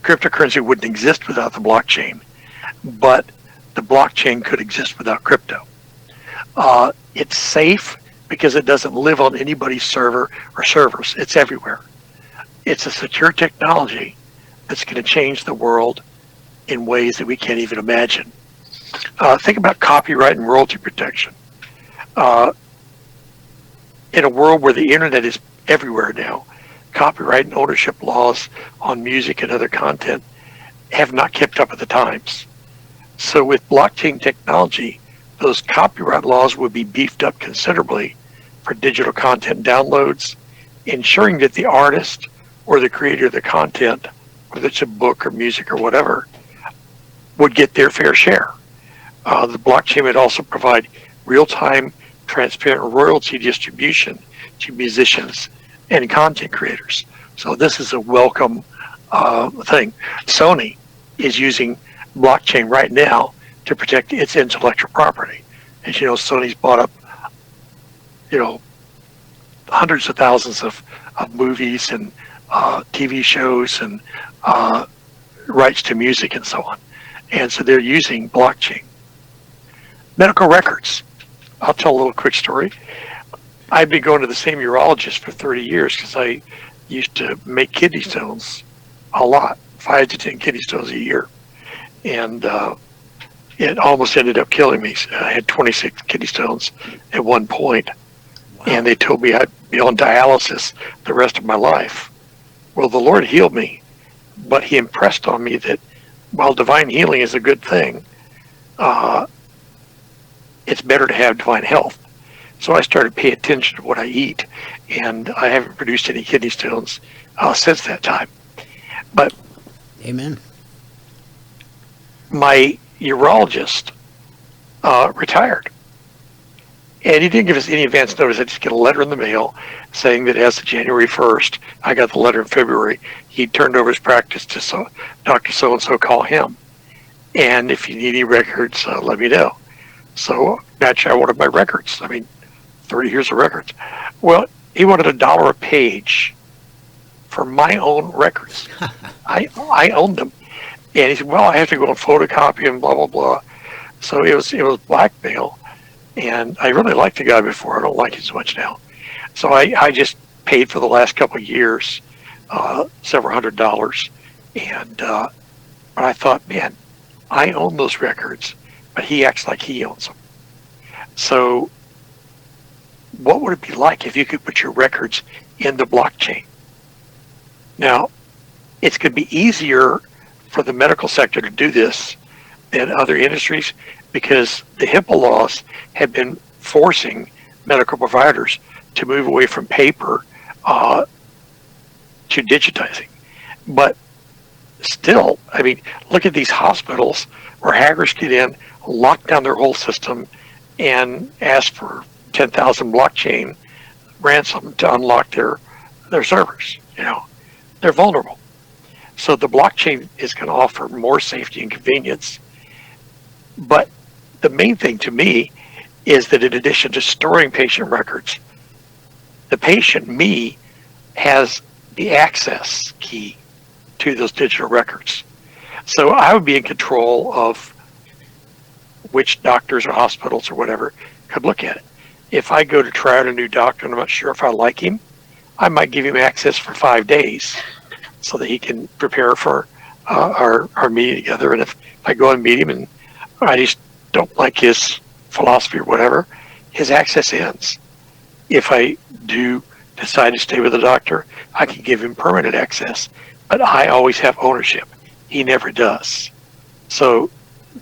Cryptocurrency wouldn't exist without the blockchain, but the blockchain could exist without crypto. It's safe because it doesn't live on anybody's server or servers. It's everywhere. It's a secure technology that's going to change the world in ways that we can't even imagine. Think about copyright and royalty protection. In a world where the internet is everywhere now, copyright and ownership laws on music and other content have not kept up with the times. So with blockchain technology, those copyright laws would be beefed up considerably for digital content downloads, ensuring that the artist or the creator of the content, whether it's a book or music or whatever, would get their fair share. The blockchain would also provide real-time, transparent royalty distribution to musicians and content creators. So this is a welcome thing. Sony is using blockchain right now to protect its intellectual property. As you know, Sony's bought up, hundreds of thousands of movies and TV shows and rights to music and so on. And so they're using blockchain. Medical records. I'll tell a little quick story. I've been going to the same urologist for 30 years because I used to make kidney stones a lot, 5 to 10 kidney stones a year. And it almost ended up killing me. I had 26 kidney stones at one point. Wow. And they told me I'd be on dialysis the rest of my life. Well, the Lord healed me, but he impressed on me that while divine healing is a good thing, it's better to have divine health. So I started paying attention to what I eat, and I haven't produced any kidney stones since that time. But amen. My urologist retired, and he didn't give us any advance notice. I just get a letter in the mail saying that as of January 1st, I got the letter in February, he turned over his practice to Dr. So-and-so, call him. And if you need any records, let me know. So naturally, I wanted my records. 30 years of records. Well, he wanted $1 a page for my own records. I owned them. And he said, well, I have to go and photocopy them, blah, blah, blah. So it was blackmail. And I really liked the guy before. I don't like him so much now. So I just paid for the last couple of years, several $100s. And but I thought, man, I own those records, but he acts like he owns them. So what would it be like if you could put your records in the blockchain? Now, it's going to be easier for the medical sector to do this than other industries because the HIPAA laws have been forcing medical providers to move away from paper to digitizing. But still, look at these hospitals where hackers get in, lock down their whole system, and ask for 10,000 blockchain ransom to unlock their servers. They're vulnerable. So the blockchain is going to offer more safety and convenience. But the main thing to me is that in addition to storing patient records, the patient, me, has the access key to those digital records. So I would be in control of which doctors or hospitals or whatever could look at it. If I go to try out a new doctor and I'm not sure if I like him, I might give him access for 5 days so that he can prepare for our meeting together. And if I go and meet him and I just don't like his philosophy or whatever, his access ends. If I do decide to stay with the doctor, I can give him permanent access, but I always have ownership. He never does. So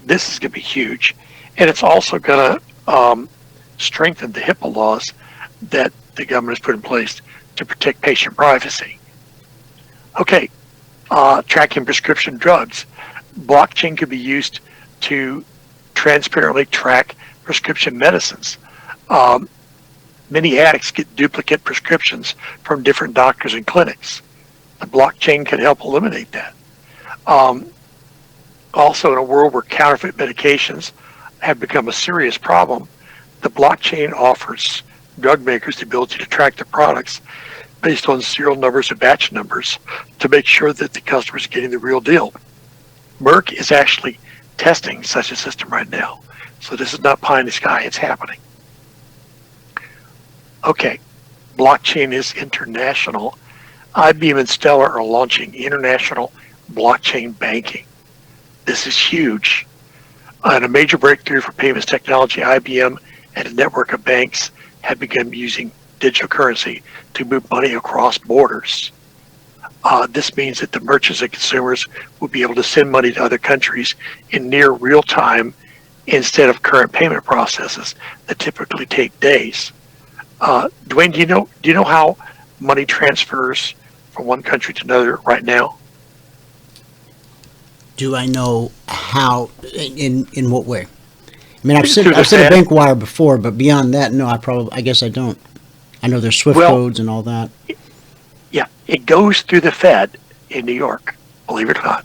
this is going to be huge. And it's also going to strengthen the HIPAA laws that the government has put in place to protect patient privacy. Okay, tracking prescription drugs. Blockchain could be used to transparently track prescription medicines. Many addicts get duplicate prescriptions from different doctors and clinics. The blockchain can help eliminate that. Also, in a world where counterfeit medications have become a serious problem, the blockchain offers drug makers the ability to track their products based on serial numbers and batch numbers to make sure that the customer is getting the real deal. Merck is actually testing such a system right now. So this is not pie in the sky, it's happening. Okay, blockchain is international. IBM and Stellar are launching international blockchain banking. This is huge. And a major breakthrough for payments technology, IBM and a network of banks have begun using digital currency to move money across borders. This means that the merchants and consumers will be able to send money to other countries in near real time instead of current payment processes that typically take days. Dwayne, do you know how money transfers from one country to another right now? Do I know how? In what way? I mean, I've sent Through the a Fed. bank wire before, but beyond that, no. I guess I don't. I know there's SWIFT codes and all that. Yeah, it goes through the Fed in New York, believe it or not.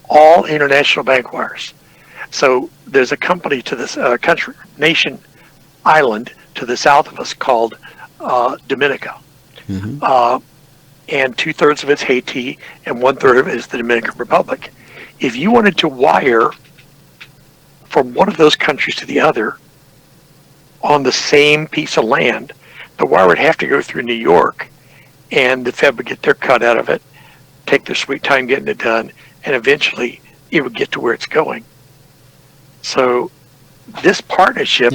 All international bank wires. So there's a company to this nation island to the south of us called Dominica. Mm-hmm. And 2/3 of it's Haiti and 1/3 of it is the Dominican Republic. If you wanted to wire from one of those countries to the other on the same piece of land, the wire would have to go through New York, and the Fed would get their cut out of it, take their sweet time getting it done, and eventually it would get to where it's going. So this partnership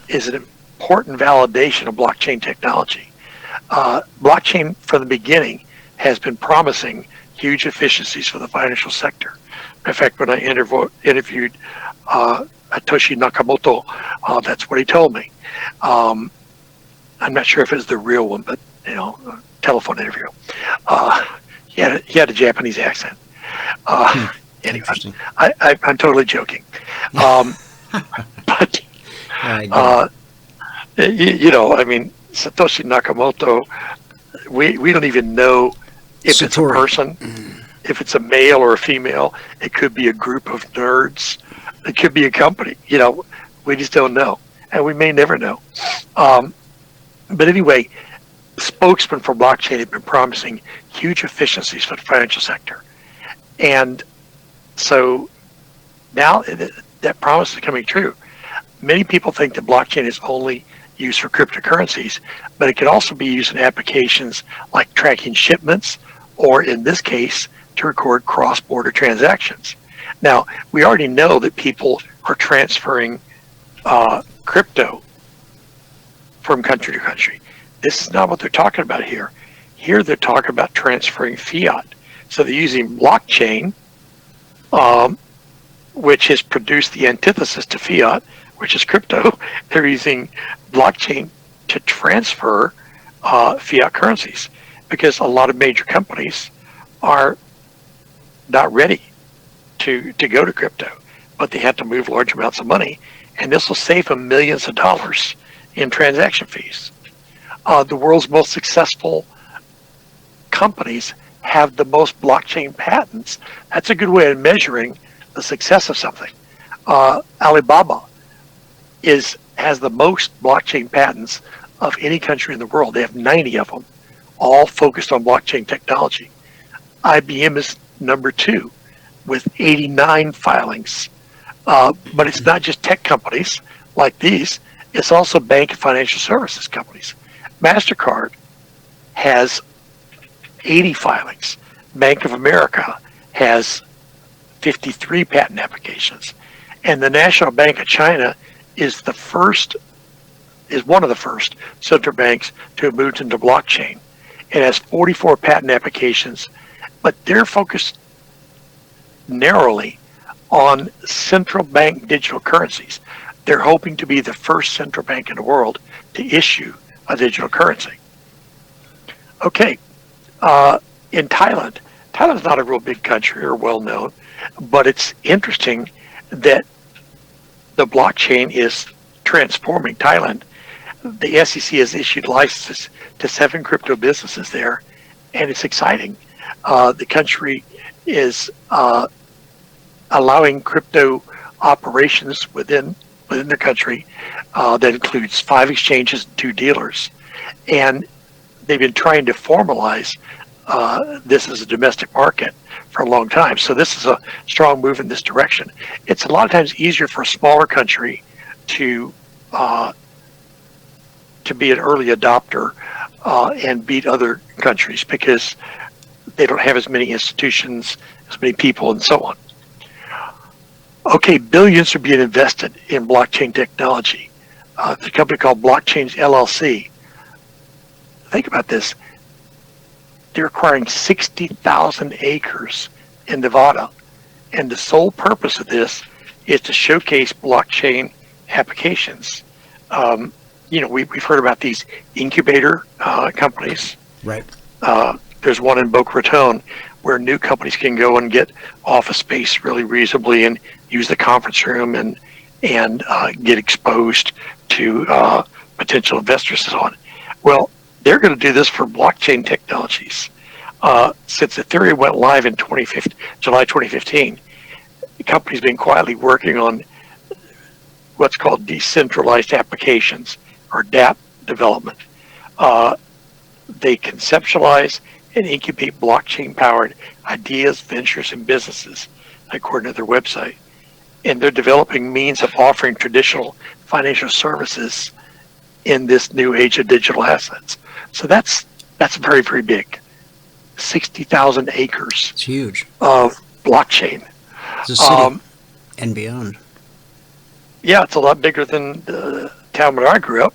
is an important validation of blockchain technology. Blockchain from the beginning has been promising huge efficiencies for the financial sector. In fact, when I interviewed Satoshi Nakamoto, that's what he told me. I'm not sure if it's the real one, but telephone interview. He had a Japanese accent. Anyway, I'm totally joking. But I mean, Satoshi Nakamoto, we don't even know if it's a person, if it's a male or a female. It could be a group of nerds. It could be a company. We just don't know, and we may never know. But anyway, spokesmen for blockchain have been promising huge efficiencies for the financial sector, and so now that promise is coming true. Many people think that blockchain is only used for cryptocurrencies, but it can also be used in applications like tracking shipments, or in this case, to record cross-border transactions. Now, we already know that people are transferring crypto from country to country. This is not what they're talking about here. Here they're talking about transferring fiat. So they're using blockchain, which has produced the antithesis to fiat, which is crypto. They're using blockchain to transfer fiat currencies, because a lot of major companies are not ready to go to crypto, but they have to move large amounts of money, and this will save them millions of dollars in transaction fees. The world's most successful companies have the most blockchain patents. That's a good way of measuring the success of something. Alibaba has the most blockchain patents of any country in the world. They have 90 of them, all focused on blockchain technology. IBM is number 2 with 89 filings. But it's not just tech companies like these, it's also bank and financial services companies. MasterCard has 80 filings. Bank of America has 53 patent applications. And the National Bank of China is one of the first central banks to have moved into blockchain. It has 44 patent applications, but they're focused narrowly on central bank digital currencies. They're hoping to be the first central bank in the world to issue a digital currency. Okay, in Thailand, Thailand's not a real big country or well known, but it's interesting that the blockchain is transforming Thailand. The SEC has issued licenses to 7 crypto businesses there, and it's exciting. The country is allowing crypto operations within the country that includes 5 exchanges and 2 dealers. And they've been trying to formalize this as a domestic market for a long time. So this is a strong move in this direction. It's a lot of times easier for a smaller country to be an early adopter and beat other countries because they don't have as many institutions, as many people, and so on. Okay, billions are being invested in blockchain technology. There's a company called Blockchains LLC. Think about this. They're acquiring 60,000 acres in Nevada. And the sole purpose of this is to showcase blockchain applications. We've heard about these incubator companies. Right. There's one in Boca Raton where new companies can go and get office space really reasonably and use the conference room and get exposed to potential investors and so on. Well, they're going to do this for blockchain technologies. Since Ethereum went live in July 2015, the company's been quietly working on what's called decentralized applications, or DApp development. They conceptualize and incubate blockchain-powered ideas, ventures, and businesses, according to their website. And they're developing means of offering traditional financial services in this new age of digital assets. So that's very, very big. 60,000 acres. It's huge. Of blockchain. It's a city and beyond. Yeah, it's a lot bigger than the town where I grew up.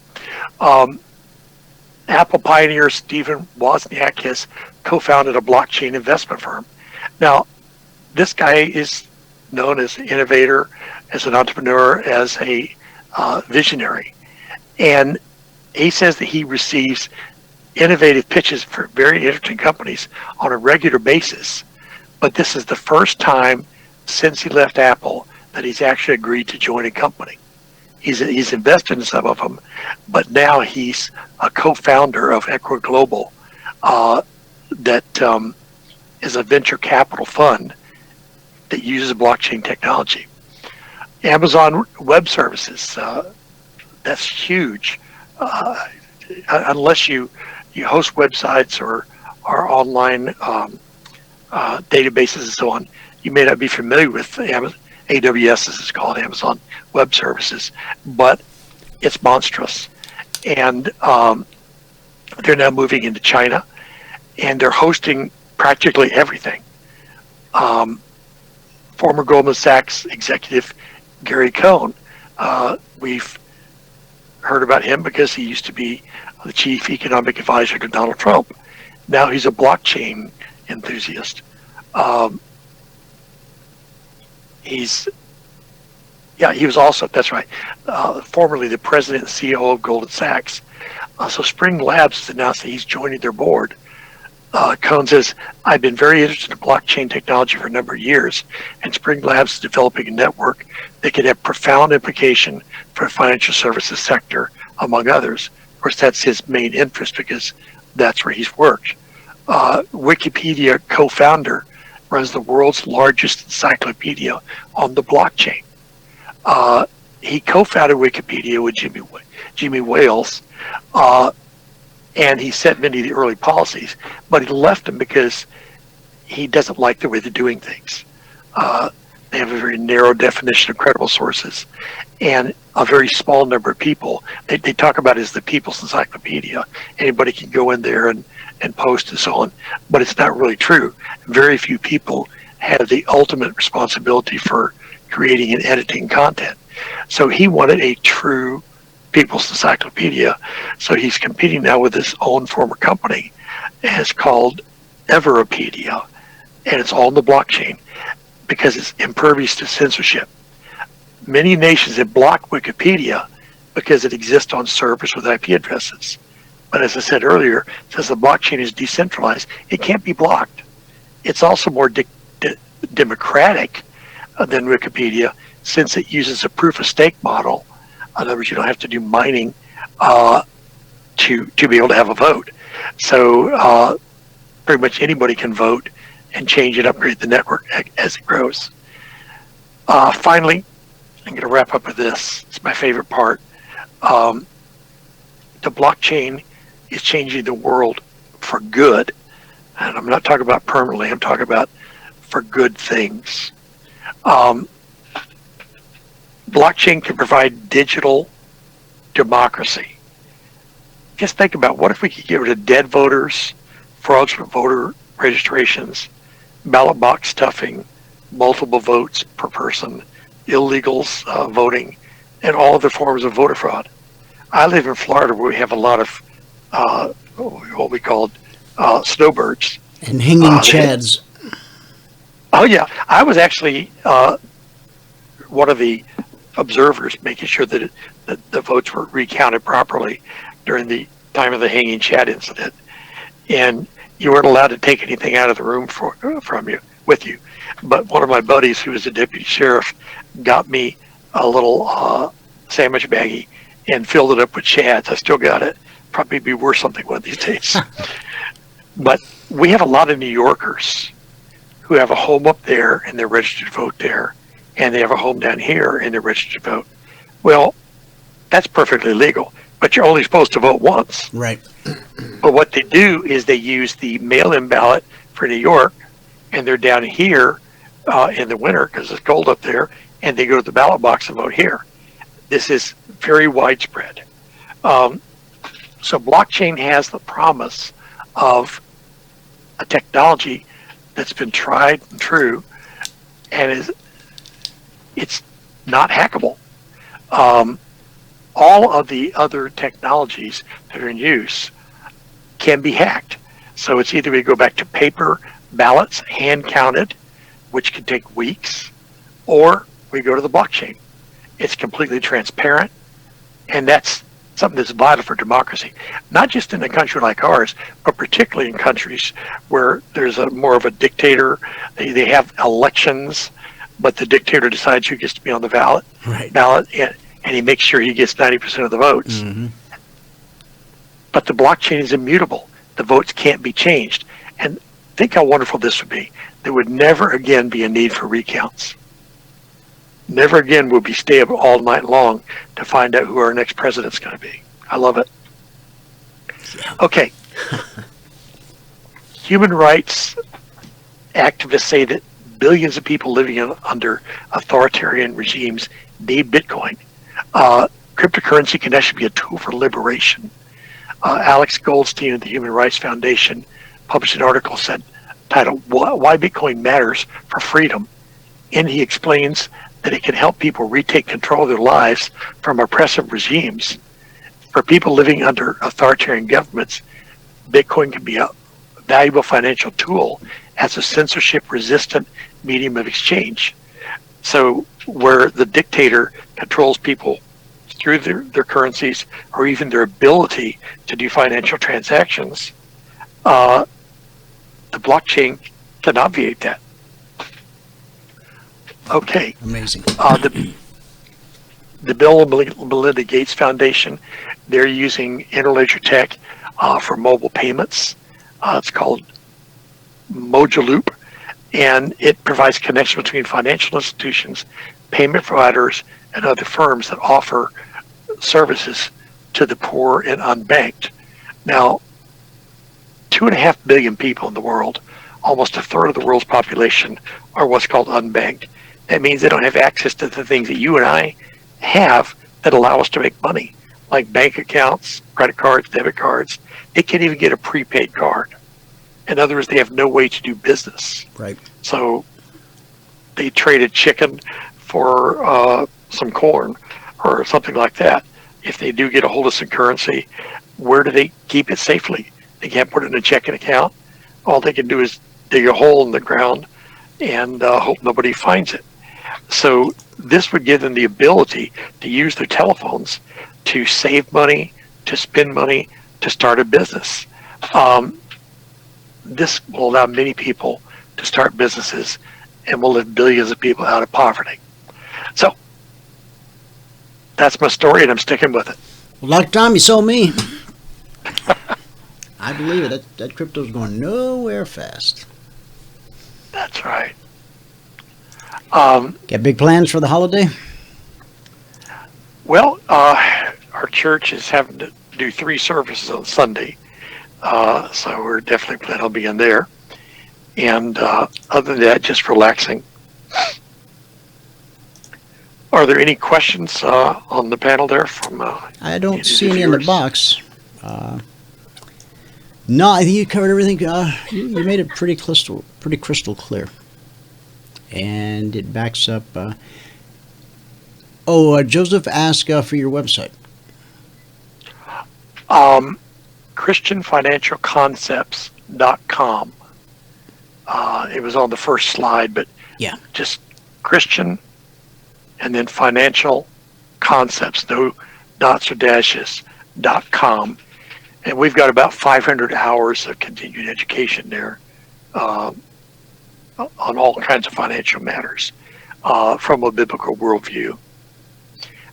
Apple pioneer Stephen Wozniak has co-founded a blockchain investment firm. Now, this guy is known as an innovator, as an entrepreneur, as a visionary. And he says that he receives innovative pitches for very interesting companies on a regular basis. But this is the first time since he left Apple that he's actually agreed to join a company. He's invested in some of them, but now he's a co-founder of Equa Global, that is a venture capital fund that uses blockchain technology. Amazon Web Services, that's huge. Unless you host websites or online databases and so on, you may not be familiar with AWS, as it's called, Amazon Web Services, but it's monstrous. And they're now moving into China, and they're hosting practically everything. Former Goldman Sachs executive Gary Cohn, we've heard about him because he used to be the chief economic advisor to Donald Trump. Now he's a blockchain enthusiast. He was also, that's right, formerly the president and CEO of Goldman Sachs. So Spring Labs has announced that he's joining their board. Cohn says, I've been very interested in blockchain technology for a number of years, and Spring Labs is developing a network that could have profound implication for the financial services sector, among others. Of course, that's his main interest because that's where he's worked. Wikipedia co-founder runs the world's largest encyclopedia on the blockchain. He co-founded Wikipedia with Jimmy Wales, and he set many of the early policies, but he left them because he doesn't like the way they're doing things. They have a very narrow definition of credible sources, and a very small number of people. They talk about it as the people's encyclopedia. Anybody can go in there and post and so on, but it's not really true. Very few people have the ultimate responsibility for creating and editing content. So he wanted a true people's encyclopedia. So he's competing now with his own former company. It's called Everopedia, and it's all in the blockchain because it's impervious to censorship. Many nations have blocked Wikipedia because it exists on servers with IP addresses. But as I said earlier, since the blockchain is decentralized, it can't be blocked. it's also more democratic than Wikipedia, since it uses a proof of stake model. In other words, you don't have to do mining to be able to have a vote. So pretty much anybody can vote and change and upgrade the network as it grows. Finally, I'm going to wrap up with this. It's my favorite part. The blockchain is changing the world for good. And I'm not talking about permanently, I'm talking about for good things. Blockchain can provide digital democracy. Just think about, what if we could get rid of dead voters, fraudulent voter registrations, ballot box stuffing, multiple votes per person, illegals voting, and all other forms of voter fraud. I live in Florida, where we have a lot of what we call snowbirds. And hanging chads. Oh yeah, I was actually one of the observers, making sure that the votes were recounted properly during the time of the hanging chad incident. And you weren't allowed to take anything out of the room with you. But one of my buddies, who was a deputy sheriff, got me a little sandwich baggie and filled it up with chads. I still got it. Probably be worth something one of these days. But we have a lot of New Yorkers who have a home up there and they're registered to vote there, and they have a home down here and they're registered to vote. Well, that's perfectly legal, but you're only supposed to vote once. Right. But what they do is they use the mail-in ballot for New York, and they're down here in the winter because it's cold up there, and they go to the ballot box and vote here. This is very widespread. So blockchain has the promise of a technology that's been tried and true, and it's not hackable. All of the other technologies that are in use can be hacked. So it's either we go back to paper ballots, hand counted, which can take weeks, or we go to the blockchain. It's completely transparent, and that's something that's vital for democracy, not just in a country like ours, but particularly in countries where there's more of a dictator. They have elections, but the dictator decides who gets to be on the ballot, and he makes sure he gets 90% of the votes. Mm-hmm. But the blockchain is immutable. The votes can't be changed. And think how wonderful this would be. There would never again be a need for recounts. Never again will we stay up all night long to find out who our next president's going to be. I love it. Okay. Human rights activists say that billions of people living under authoritarian regimes need Bitcoin. Cryptocurrency can actually be a tool for liberation. Alex Goldstein of the Human Rights Foundation published an article titled "Why Bitcoin Matters for Freedom," and he explains that it can help people retake control of their lives from oppressive regimes. For people living under authoritarian governments, Bitcoin can be a valuable financial tool as a censorship-resistant medium of exchange. So where the dictator controls people through their currencies or even their ability to do financial transactions, the blockchain can obviate that. Okay. Amazing. The Bill and Melinda Gates Foundation, they're using interledger tech for mobile payments. It's called Mojaloop, and it provides connection between financial institutions, payment providers, and other firms that offer services to the poor and unbanked. Now, 2.5 billion people in the world, almost a third of the world's population, are what's called unbanked. That means they don't have access to the things that you and I have that allow us to make money, like bank accounts, credit cards, debit cards. They can't even get a prepaid card. In other words, they have no way to do business. Right. So they traded chicken for some corn or something like that. If they do get a hold of some currency, where do they keep it safely? They can't put it in a checking account. All they can do is dig a hole in the ground and hope nobody finds it. So this would give them the ability to use their telephones to save money, to spend money, to start a business. This will allow many people to start businesses, and will lift billions of people out of poverty. So that's my story, and I'm sticking with it. Well, Dr. Tom, you sold me. I believe it. That crypto's going nowhere fast. That's right. Got big plans for the holiday? Well, our church is having to do 3 services on Sunday, so we're definitely planning on being there. And other than that, just relaxing. Are there any questions on the panel there from? I don't see any in the box. No, I think you covered everything. You made it pretty crystal clear, and it backs up. Joseph asked for your website. ChristianFinancialConcepts.com. It was on the first slide, but yeah, just Christian and then financial concepts, no dots or dashes, .com. And we've got about 500 hours of continued education there on all kinds of financial matters from a biblical worldview.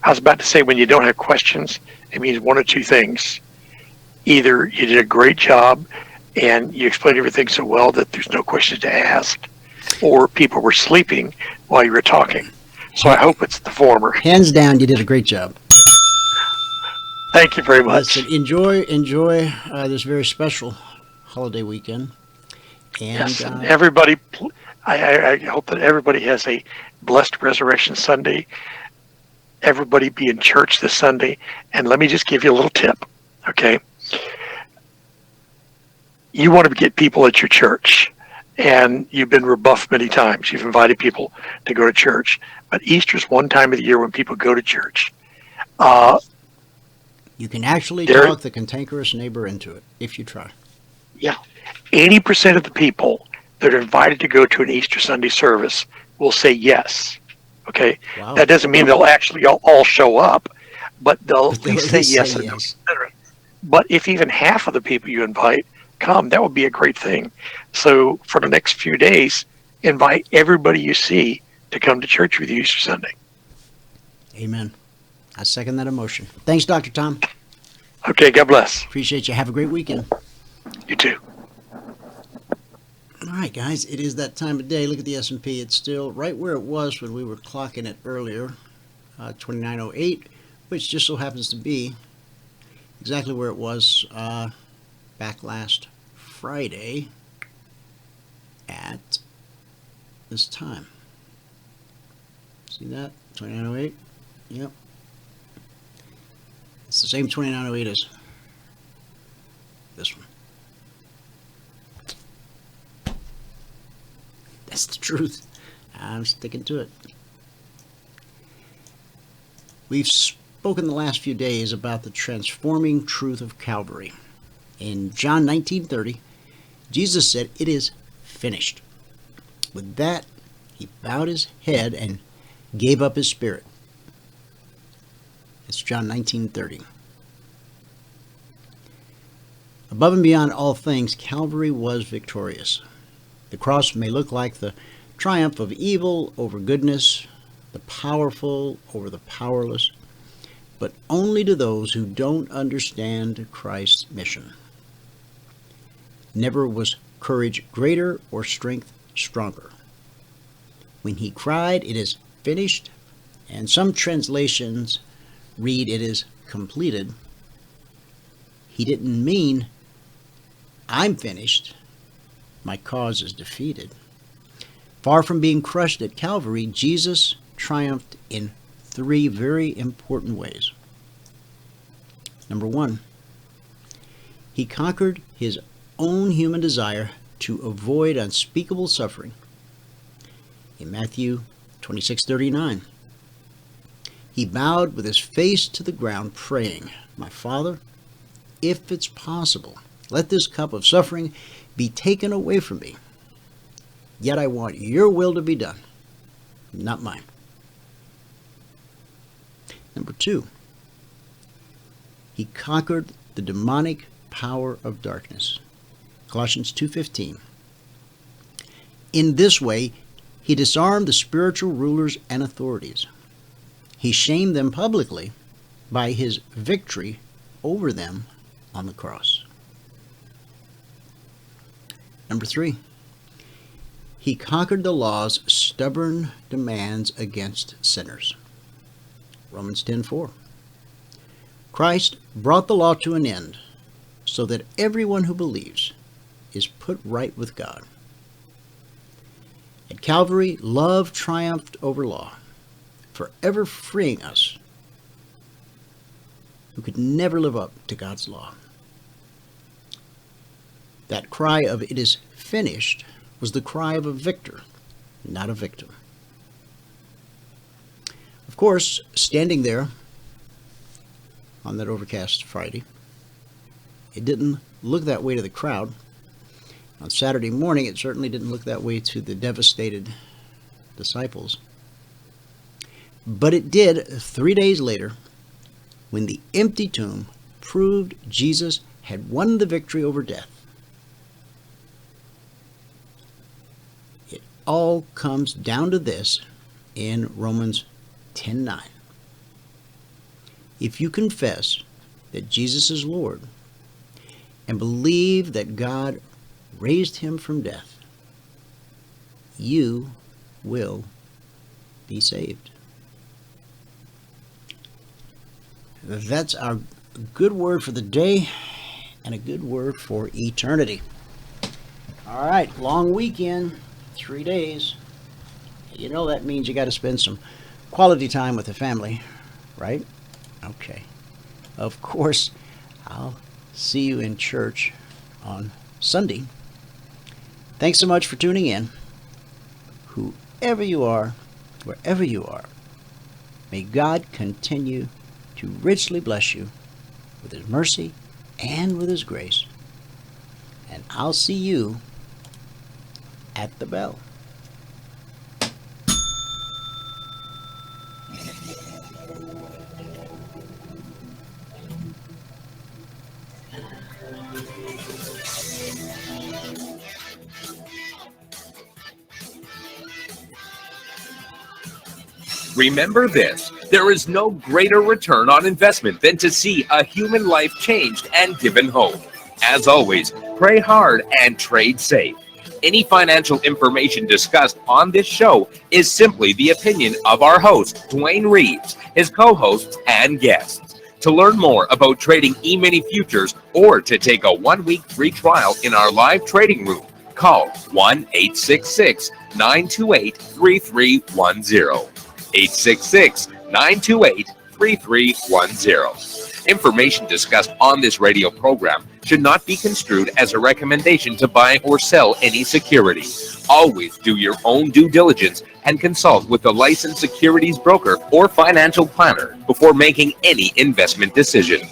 I was about to say, when you don't have questions, it means one of two things. Either you did a great job and you explained everything so well that there's no questions to ask, or people were sleeping while you were talking. So I hope it's the former. Hands down, you did a great job. Thank you very much. Listen, enjoy this very special holiday weekend. And, yes, and everybody, I hope that everybody has a blessed Resurrection Sunday. Everybody be in church this Sunday. And let me just give you a little tip, okay? You want to get people at your church, and you've been rebuffed many times. You've invited people to go to church. But Easter's one time of the year when people go to church. You can actually talk the cantankerous neighbor into it, if you try. Yeah. 80% of the people that are invited to go to an Easter Sunday service will say yes. Okay? Wow. That doesn't mean they'll actually all show up, but they'll at least say yes. And consider it. But if even half of the people you invite come, that would be a great thing. So for the next few days, invite everybody you see to come to church with you Easter Sunday. Amen. I second that emotion. Thanks, Dr. Tom. Okay, God bless. Appreciate you. Have a great weekend. You too. All right, guys, it is that time of day. Look at the S&P. It's still right where it was when we were clocking it earlier, 2908, which just so happens to be exactly where it was back last Friday at this time. See that? 2908? Yep. It's the same 2908 as this one. That's the truth. I'm sticking to it. We've spoken the last few days about the transforming truth of Calvary. In John 19:30, Jesus said, "It is finished." With that, he bowed his head and gave up his spirit. It's John 19:30. Above and beyond all things, Calvary was victorious. The cross may look like the triumph of evil over goodness, the powerful over the powerless, but only to those who don't understand Christ's mission. Never was courage greater or strength stronger. When he cried, "It is finished," and some translations read, "It is completed," he didn't mean, "I'm finished, my cause is defeated." Far from being crushed at Calvary, Jesus triumphed in 3 very important ways. Number 1, he conquered his own human desire to avoid unspeakable suffering. In Matthew 26:39, he bowed with his face to the ground, praying, "My Father, if it's possible, let this cup of suffering be taken away from me. Yet I want your will to be done, not mine." Number 2, he conquered the demonic power of darkness. Colossians 2:15. In this way, he disarmed the spiritual rulers and authorities. He shamed them publicly by his victory over them on the cross. Number 3, he conquered the law's stubborn demands against sinners. Romans 10:4. Christ brought the law to an end so that everyone who believes is put right with God. At Calvary, love triumphed over law, forever freeing us who could never live up to God's law. That cry of "it is finished" was the cry of a victor, not a victim. Of course, standing there on that overcast Friday, it didn't look that way to the crowd. On Saturday morning, it certainly didn't look that way to the devastated disciples. But it did 3 days later, when the empty tomb proved Jesus had won the victory over death. It all comes down to this in Romans 10:9. If you confess that Jesus is Lord and believe that God raised him from death, you will be saved. That's our good word for the day and a good word for eternity. All right, long weekend, 3 days. You know that means you got to spend some quality time with the family, right? Okay. Of course, I'll see you in church on Sunday. Thanks so much for tuning in. Whoever you are, wherever you are, may God continue to richly bless you with his mercy and with his grace. And I'll see you at the bell. Remember this, there is no greater return on investment than to see a human life changed and given hope. As always, pray hard and trade safe. Any financial information discussed on this show is simply the opinion of our host, Dwayne Reeves, his co-hosts, and guests. To learn more about trading Emini Futures or to take a 1-week free trial in our live trading room, call 1-866-928-3310. 866-928-3310. Information discussed on this radio program should not be construed as a recommendation to buy or sell any security. Always do your own due diligence and consult with a licensed securities broker or financial planner before making any investment decision.